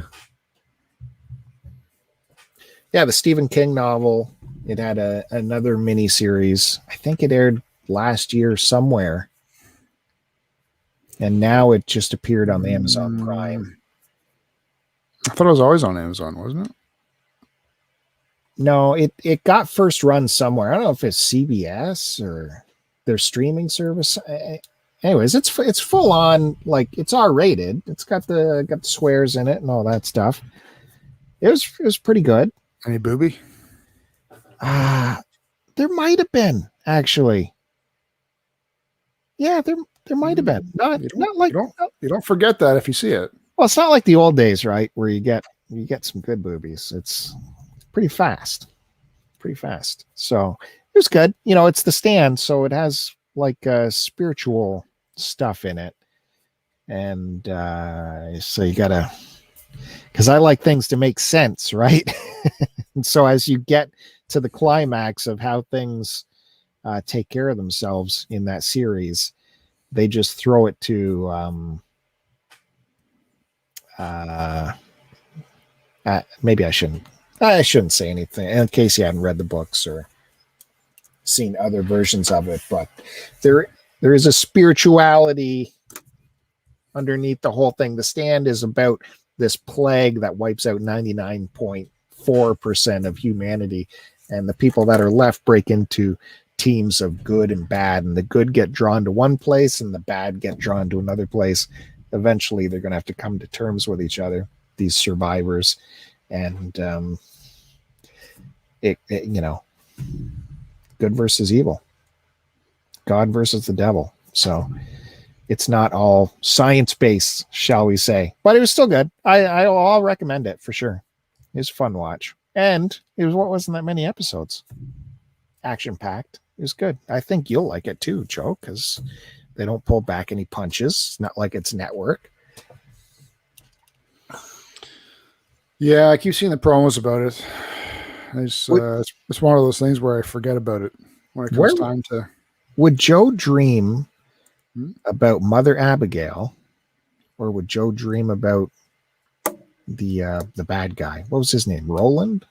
Yeah, the Stephen King novel. It had another mini series. I think it aired last year somewhere, and now it just appeared on the Amazon Prime. I thought it was always on Amazon, wasn't it? No, it got first run somewhere. I don't know if it's CBS or their streaming service. Anyways, it's full on, like, it's R-rated. It's got the swears in it and all that stuff. It was pretty good. Any booby? There might have been, actually. Yeah, there might have been. You don't forget that if you see it. Well, it's not like the old days, right? Where you get some good boobies. It's pretty fast. So it was good. You know, it's The Stand, so it has like spiritual stuff in it. And so you gotta, because I like things to make sense, right? And so as you get to the climax of how things take care of themselves in that series, they just throw it to maybe I shouldn't say anything in case you hadn't read the books or seen other versions of it, but there is a spirituality underneath the whole thing. The Stand is about this plague that wipes out 99.4% of humanity, and the people that are left break into teams of good and bad, and the good get drawn to one place and the bad get drawn to another place. Eventually they're going to have to come to terms with each other, these survivors, and it you know, good versus evil, God versus the devil. So it's not all science-based, shall we say, but it was still good. I'll recommend it for sure. It was a fun watch, and it wasn't that many episodes. Action-packed. It was good. I think you'll like it too, Joe, because they don't pull back any punches. It's not like it's network. Yeah, I keep seeing the promos about it. It's one of those things where I forget about it when it comes time to. Would Joe dream about Mother Abigail, or would Joe dream about the bad guy? What was his name? Roland?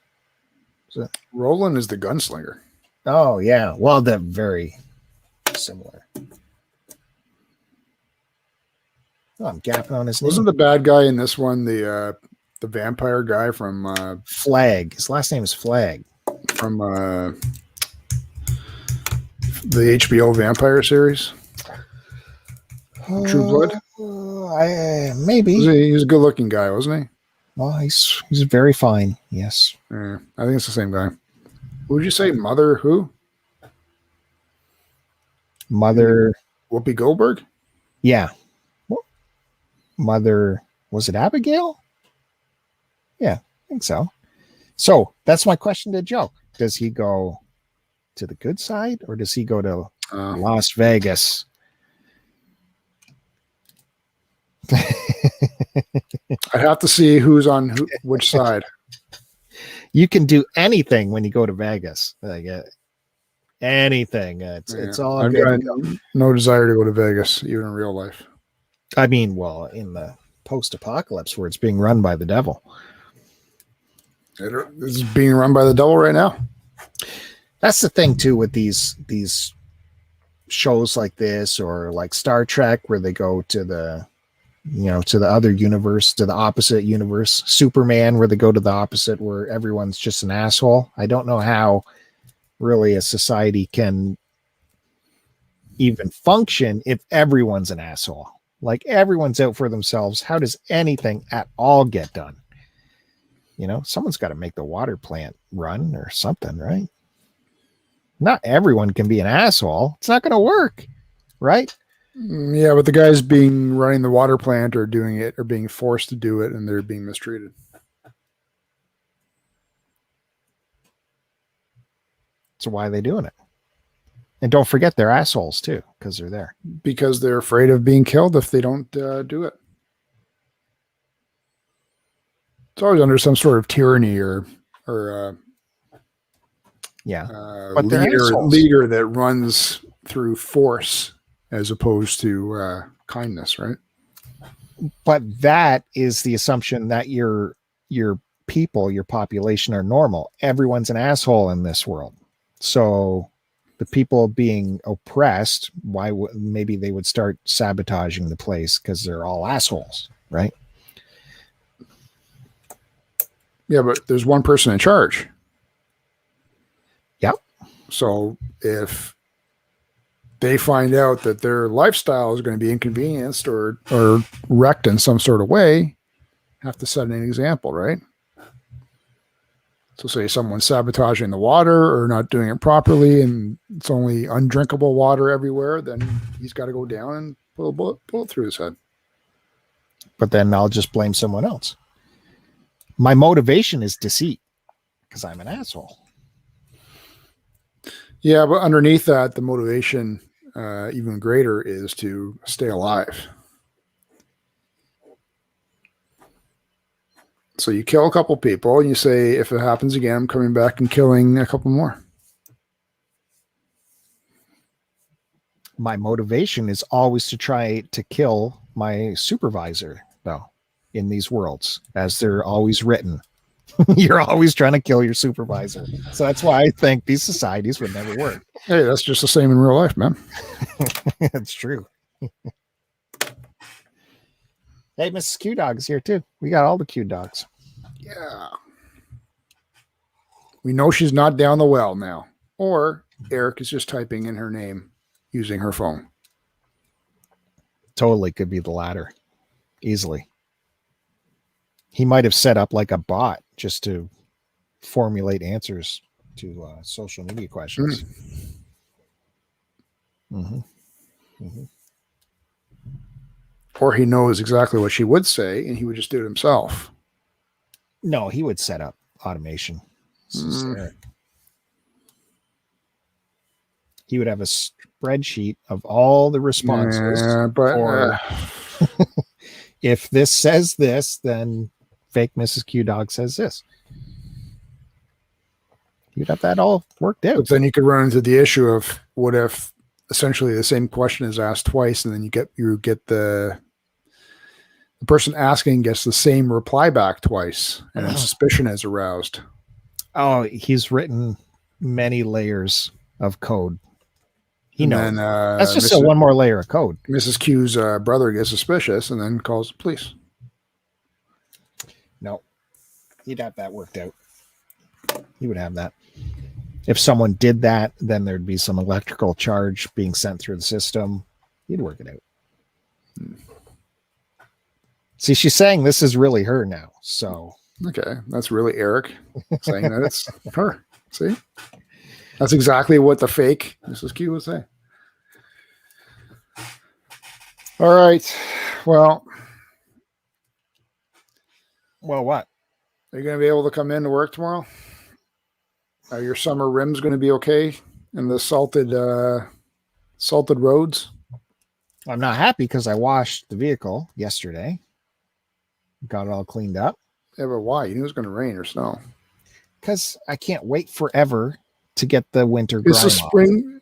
Roland is the gunslinger. Oh yeah. Well, they're very similar. Oh, I'm gapping on his name. Wasn't the bad guy in this one the vampire guy from Flag? His last name is Flag. From the HBO vampire series, True Blood. Maybe He's a good-looking guy, wasn't he? Well, he's very fine. Yes. Yeah, I think it's the same guy. Who would you say? Mother who? Mother Whoopi Goldberg? Yeah. Mother, was it Abigail? Yeah, I think so. So that's my question to Joe. Does he go to the good side, or does he go to Las Vegas? I'd have to see who's on which side. You can do anything when you go to Vegas. Like anything. It's all I've good. got no desire to go to Vegas, even in real life. I mean, well, in the post-apocalypse where it's being run by the devil. It's being run by the devil right now. That's the thing too with these shows like this, or like Star Trek, where they go to the other universe, to the opposite universe. Superman, where they go to the opposite, where everyone's just an asshole. I don't know how really a society can even function if everyone's an asshole. Like, everyone's out for themselves. How does anything at all get done? Someone's got to make the water plant run or something, right? Not everyone can be an asshole. It's not going to work, right? Yeah, but the guys running the water plant or doing it, or being forced to do it, and they're being mistreated. So why are they doing it? And don't forget, they're assholes too, because they're there. Because they're afraid of being killed if they don't do it. It's always under some sort of tyranny or Yeah. But they're assholes. leader that runs through force as opposed to kindness, right? But that is the assumption that your people, your population are normal. Everyone's an asshole in this world. So the people being oppressed, maybe they would start sabotaging the place because they're all assholes, right? Yeah, but there's one person in charge. Yep. So if they find out that their lifestyle is going to be inconvenienced or wrecked in some sort of way, have to set an example, right? So say someone's sabotaging the water or not doing it properly and it's only undrinkable water everywhere, then he's got to go down and put a bullet through his head. But then I'll just blame someone else. My motivation is deceit because I'm an asshole. Yeah, but underneath that, the motivation even greater is to stay alive. So you kill a couple people and you say, if it happens again, I'm coming back and killing a couple more. My motivation is always to try to kill my supervisor, though, in these worlds, as they're always written. You're always trying to kill your supervisor. So that's why I think these societies would never work. Hey, that's just the same in real life, man. That's true. Hey, Mrs. Q Dog is here too. We got all the Q Dogs. Yeah. We know she's not down the well now. Or Eric is just typing in her name using her phone. Totally could be the latter. Easily. He might have set up like a bot just to formulate answers to social media questions. Mm-hmm. Mm-hmm. Or he knows exactly what she would say and he would just do it himself. No, he would set up automation. He would have a spreadsheet of all the responses. If this says this, then fake Mrs. Q Dog says this. You'd have that all worked out. But then you could run into the issue of what if essentially the same question is asked twice and then you get the person asking gets the same reply back twice and then suspicion is aroused. Oh, he's written many layers of code. He knows. That's just one more layer of code. Mrs. Q's brother gets suspicious and then calls the police. No, he'd have that worked out. He would have that. If someone did that, then there'd be some electrical charge being sent through the system. He'd work it out. See, she's saying this is really her now. So okay, that's really Eric saying that it's her. See, that's exactly what the fake Mrs. Q would say. All right. Well, what? Are you going to be able to come in to work tomorrow? Are your summer rims going to be okay in the salted roads? I'm not happy because I washed the vehicle yesterday. Got it all cleaned up. Yeah, but why? You knew it was going to rain or snow. Because I can't wait forever to get the winter grime off. It's the spring.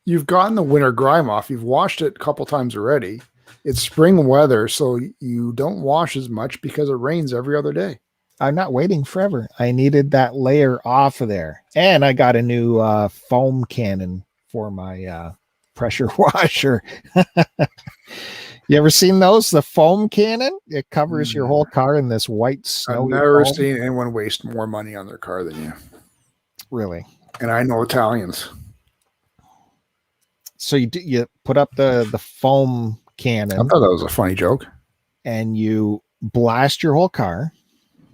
You've gotten the winter grime off. You've washed it a couple times already. It's spring weather, so you don't wash as much because it rains every other day. I'm not waiting forever. I needed that layer off of there. And I got a new foam cannon for my pressure washer. You ever seen those? The foam cannon? It covers your whole car in this white snow. I've never seen anyone waste more money on their car than you. Really? And I know Italians. So you put up the foam cannon. I thought that was a funny joke. And you blast your whole car.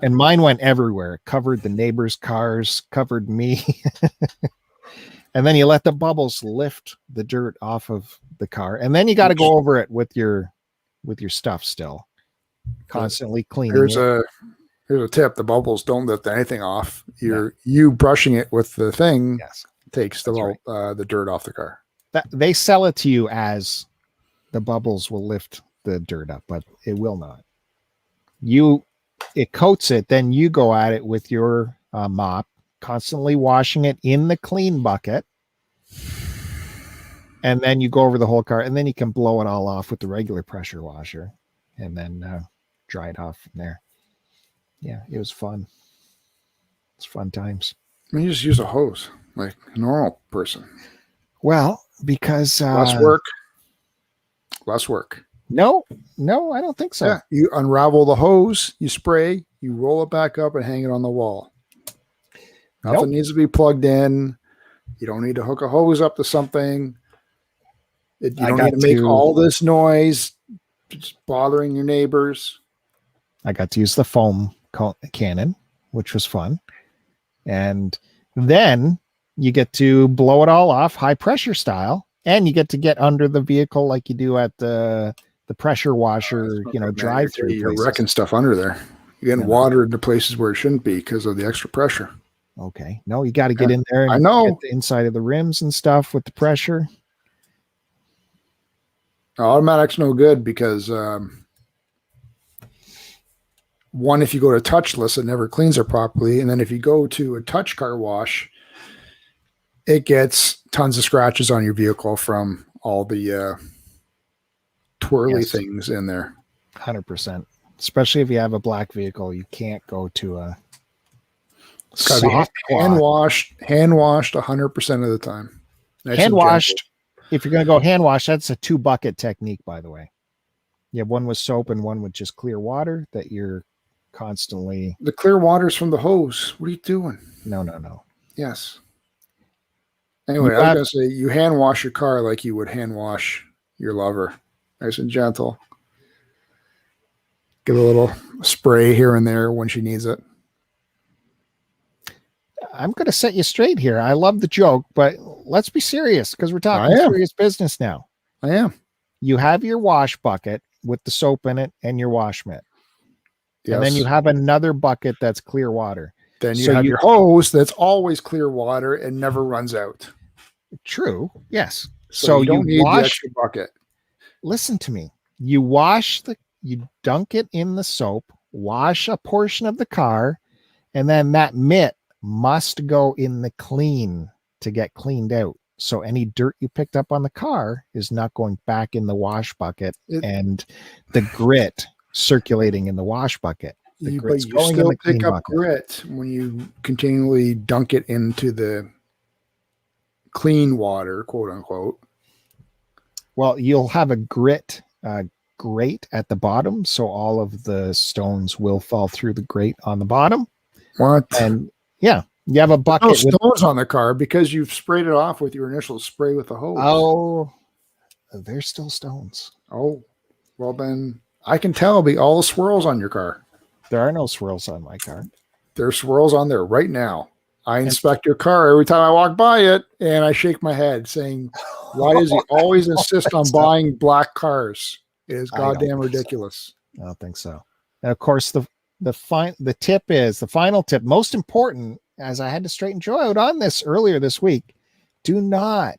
And mine went everywhere. It covered the neighbors' cars, covered me. And then you let the bubbles lift the dirt off of the car. And then you got to go over it with your stuff still. Constantly cleaning Here's a tip. The bubbles don't lift anything off. You brushing it with the thing takes the dirt off the car. They sell it to you as the bubbles will lift the dirt up, but it will not. It coats it, then you go at it with your mop constantly washing it in the clean bucket. And then you go over the whole car, and then you can blow it all off with the regular pressure washer and then dry it off from there. Yeah, it was fun. It's fun times. I mean, you just use a hose like a normal person. Well, because Less work. No, I don't think so. Yeah, you unravel the hose, you spray, you roll it back up and hang it on the wall. Nothing needs to be plugged in. You don't need to hook a hose up to something. You don't need to make all this noise, just bothering your neighbors. I got to use the foam cannon, which was fun. And then you get to blow it all off high pressure style, and you get to get under the vehicle like you do at the pressure washer, drive through. You're wrecking stuff under there. You're getting water into places where it shouldn't be because of the extra pressure. Okay. No, you got to get in there and get the inside of the rims and stuff with the pressure. Automatic's no good because one, if you go to touchless, it never cleans it properly. And then if you go to a touch car wash, it gets tons of scratches on your vehicle from all the twirly things in there. 100%. Especially if you have a black vehicle, you can't go to a hand washed 100% of the time. Nice hand washed. If you're going to go hand wash, that's a 2-bucket technique, by the way. You have one with soap and one with just clear water that you're constantly. The clear water's from the hose. What are you doing? No. Yes. Anyway, I was going to say you hand wash your car like you would hand wash your lover. Nice and gentle. Give a little spray here and there when she needs it. I'm going to set you straight here. I love the joke, but let's be serious because we're talking serious business now. I am. You have your wash bucket with the soap in it and your wash mitt. Yes. And then you have another bucket that's clear water. Then you have your hose that's always clear water and never runs out. True. Yes. So you don't need the extra bucket. Listen to me. You dunk it in the soap, wash a portion of the car, and then that mitt must go in the clean to get cleaned out. So any dirt you picked up on the car is not going back in the wash bucket and the grit circulating in the wash bucket. But you still pick up grit when you continually dunk it into the clean water, quote unquote. Well, you'll have a grate at the bottom, so all of the stones will fall through the grate on the bottom. What? And yeah, you have a bucket with stones on the car because you've sprayed it off with your initial spray with the hose. Oh, there's still stones. Oh, well then I can tell by all the swirls on your car. There are no swirls on my car. There's swirls on there right now. I inspect your car every time I walk by it, and I shake my head saying, why does he always insist on buying black cars? It is goddamn ridiculous. I don't think so. And of course, the final tip, most important, as I had to straighten Joe out on this earlier this week, do not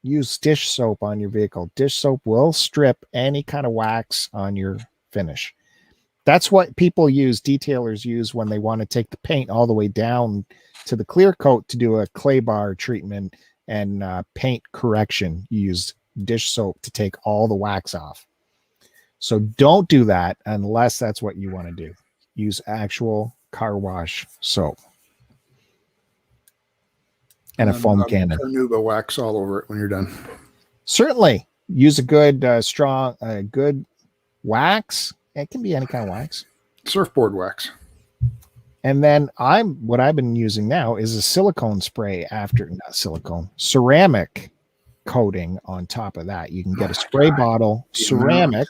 use dish soap on your vehicle. Dish soap will strip any kind of wax on your finish. That's what detailers use when they want to take the paint all the way down to the clear coat to do a clay bar treatment and paint correction. You use dish soap to take all the wax off. So don't do that unless that's what you want to do. Use actual car wash soap and a foam cannon. Carnauba wax all over it when you're done. Certainly. Use a good, good wax. It can be any kind of wax. Surfboard wax. And then what I've been using now is a ceramic coating on top of that. You can get a spray bottle, ceramic.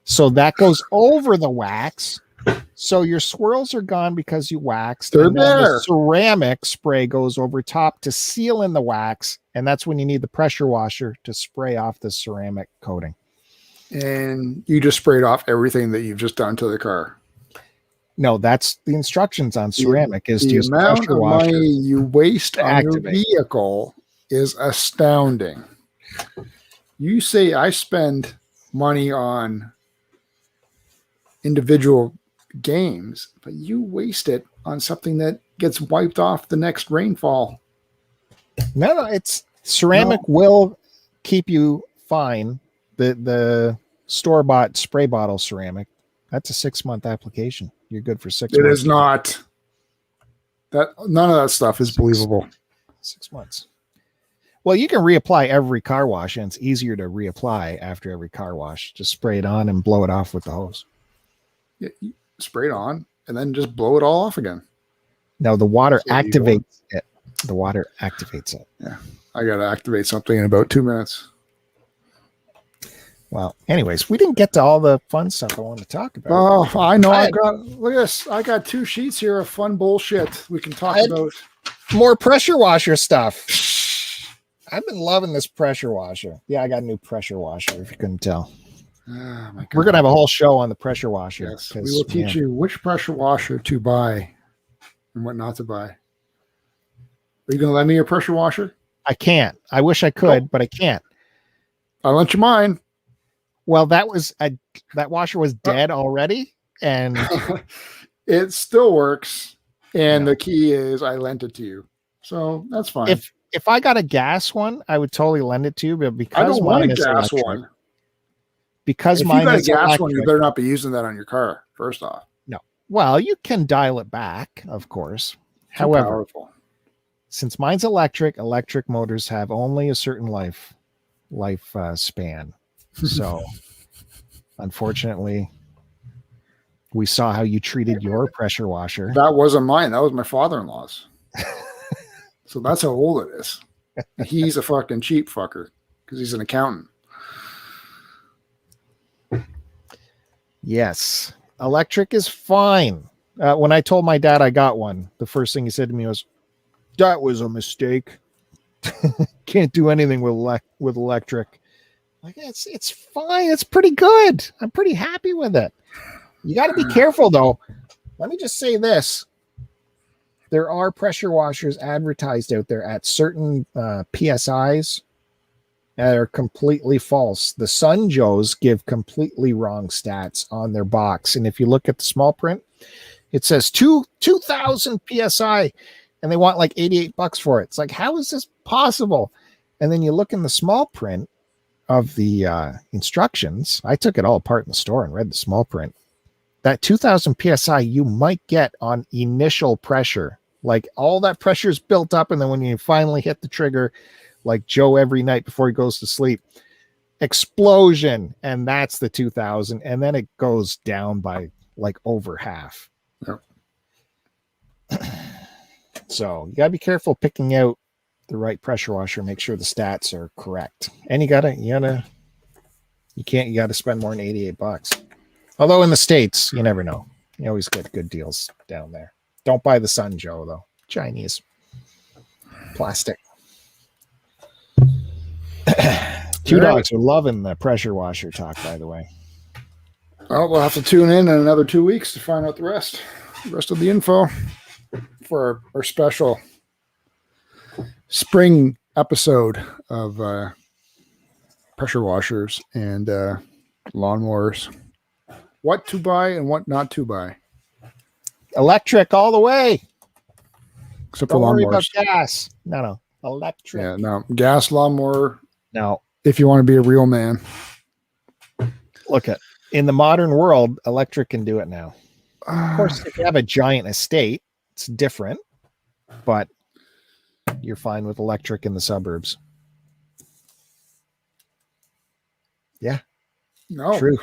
So that goes over the wax. So your swirls are gone because you waxed. They're there. The ceramic spray goes over top to seal in the wax. And that's when you need the pressure washer to spray off the ceramic coating. And you just sprayed off everything that you've just done to the car. No, that's the instructions on ceramic is to use the amount pressure of washer money you waste on your vehicle is astounding. You say I spend money on individual games, but you waste it on something that gets wiped off the next rainfall. No, it's ceramic will keep you fine. The store-bought spray bottle ceramic, that's a 6-month application. You're good for 6 months. It is not. That none of that stuff is believable. 6 months. Well, you can reapply every car wash, and it's easier to reapply after every car wash. Just spray it on and blow it off with the hose. Yeah, you spray it on and then just blow it all off again. No, the water activates it. The water activates it. Yeah, I got to activate something in about 2 minutes. Well, anyways, we didn't get to all the fun stuff I wanted to talk about. Oh, I know. Look at this. I got 2 sheets here of fun bullshit we can talk about. More pressure washer stuff. I've been loving this pressure washer. Yeah, I got a new pressure washer, if you couldn't tell. Oh, my God. We're going to have a whole show on the pressure washer. Yes, we will teach you which pressure washer to buy and what not to buy. Are you going to lend me your pressure washer? I can't. I wish I could, but I can't. I'll lend you mine. Well, that washer was dead already, and it still works. And the key is I lent it to you, so that's fine. If I got a gas one, I would totally lend it to you, but because I don't want a gas electric, one. Because if mine you got is a gas electric, one, you better not be using that on your car. First off, no. Well, you can dial it back, of course. However, powerful. Since mine's electric motors have only a certain life span. So, unfortunately, we saw how you treated your pressure washer. That wasn't mine. That was my father-in-law's. So that's how old it is. He's a fucking cheap fucker because he's an accountant. Yes. Electric is fine. When I told my dad I got one, the first thing he said to me was, "That was a mistake. Can't do anything with electric." Like, it's fine. It's pretty good. I'm pretty happy with it. You got to be careful, though. Let me just say this. There are pressure washers advertised out there at certain PSIs that are completely false. The Sun Joes give completely wrong stats on their box. And if you look at the small print, it says 2,000 PSI, and they want like $88 for it. It's like, how is this possible? And then you look in the small print of the instructions. I took it all apart in the store and read the small print. That 2,000 PSI you might get on initial pressure. Like all that pressure is built up, and then when you finally hit the trigger, like Joe every night before he goes to sleep, explosion, and that's the 2,000, and then it goes down by like over half. Yep. So you gotta be careful picking out the right pressure washer. Make sure the stats are correct, and you gotta spend more than $88. Although in the States, you never know. You always get good deals down there. Don't buy the Sun Joe, though. Chinese. Plastic. Two dogs are loving the pressure washer talk, by the way. Well, we'll have to tune in another 2 weeks to find out the rest of the info for our special spring episode of pressure washers and lawnmowers. What to buy and what not to buy. Electric all the way. Except Don't for worry lawnmowers. about gas. No. Electric. Yeah, no. Gas lawnmower. No. If you want to be a real man. Look at in the modern world, electric can do it now. Of course, if you have a giant estate, it's different, but you're fine with electric in the suburbs. Yeah. No. True.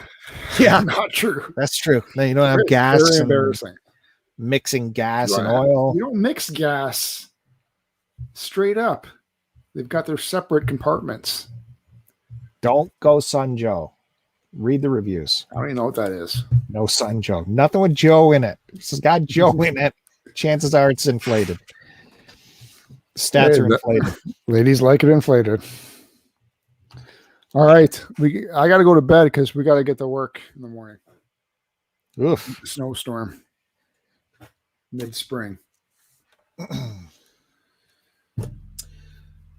Yeah. Not true. That's true. No, you don't have gas. Very embarrassing. Mixing gas and oil. You don't mix gas straight up. They've got their separate compartments. Don't go Sun Joe. Read the reviews. I don't even know what that is. No Sun Joe. Nothing with Joe in it. If it's got Joe in it, chances are it's inflated. Stats are inflated. Ladies like it inflated. All right. I got to go to bed because we got to get to work in the morning. Oof. Snowstorm. Mid-spring.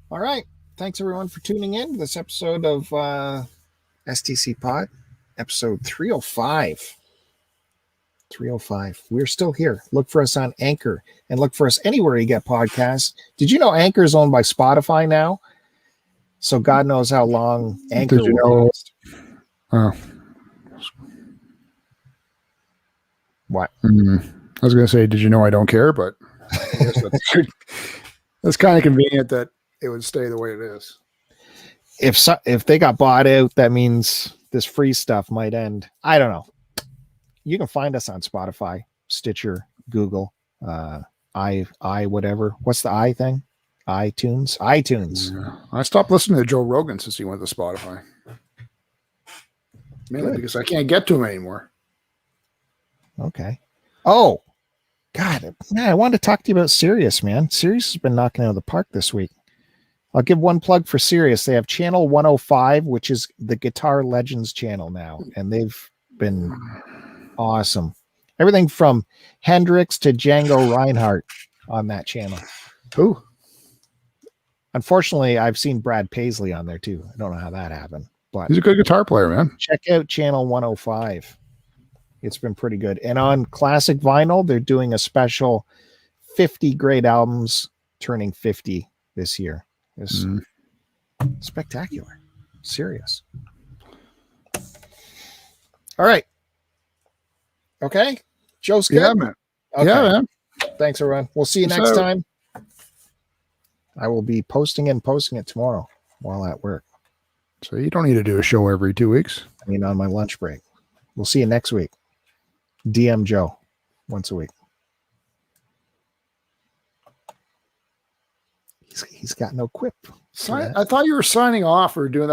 All right. Thanks, everyone, for tuning in to this episode of STCPod, episode 305. 3:05. We're still here. Look for us on Anchor and look for us anywhere you get podcasts. Did you know Anchor is owned by Spotify now? So God knows how long Anchor will last. Oh. What? I was going to say, did you know I don't care? But I guess that's kind of convenient that it would stay the way it is. If they got bought out, that means this free stuff might end. I don't know. You can find us on Spotify, Stitcher, Google, whatever. What's the I thing? iTunes. Yeah. I stopped listening to Joe Rogan since he went to Spotify. Mainly because I can't get to him anymore. Okay. Oh, God, man, I wanted to talk to you about Sirius, man. Sirius has been knocking out of the park this week. I'll give one plug for Sirius. They have channel 105, which is the Guitar Legends channel now, and they've been awesome. Everything from Hendrix to Django Reinhardt on that channel. Who? Unfortunately, I've seen Brad Paisley on there too. I don't know how that happened, but He's a good guitar player, man. check out channel 105. It's been pretty good. And on classic vinyl, they're doing a special 50 great albums turning 50 this year. It's spectacular. Serious. All right. Okay. Joe's good. Yeah, man. Okay. Yeah, man. Thanks, everyone. We'll see you next time. I will be posting it tomorrow while at work. So you don't need to do a show every 2 weeks. I mean, on my lunch break. We'll see you next week. DM Joe once a week. He's got no quip. I thought you were signing off or doing that.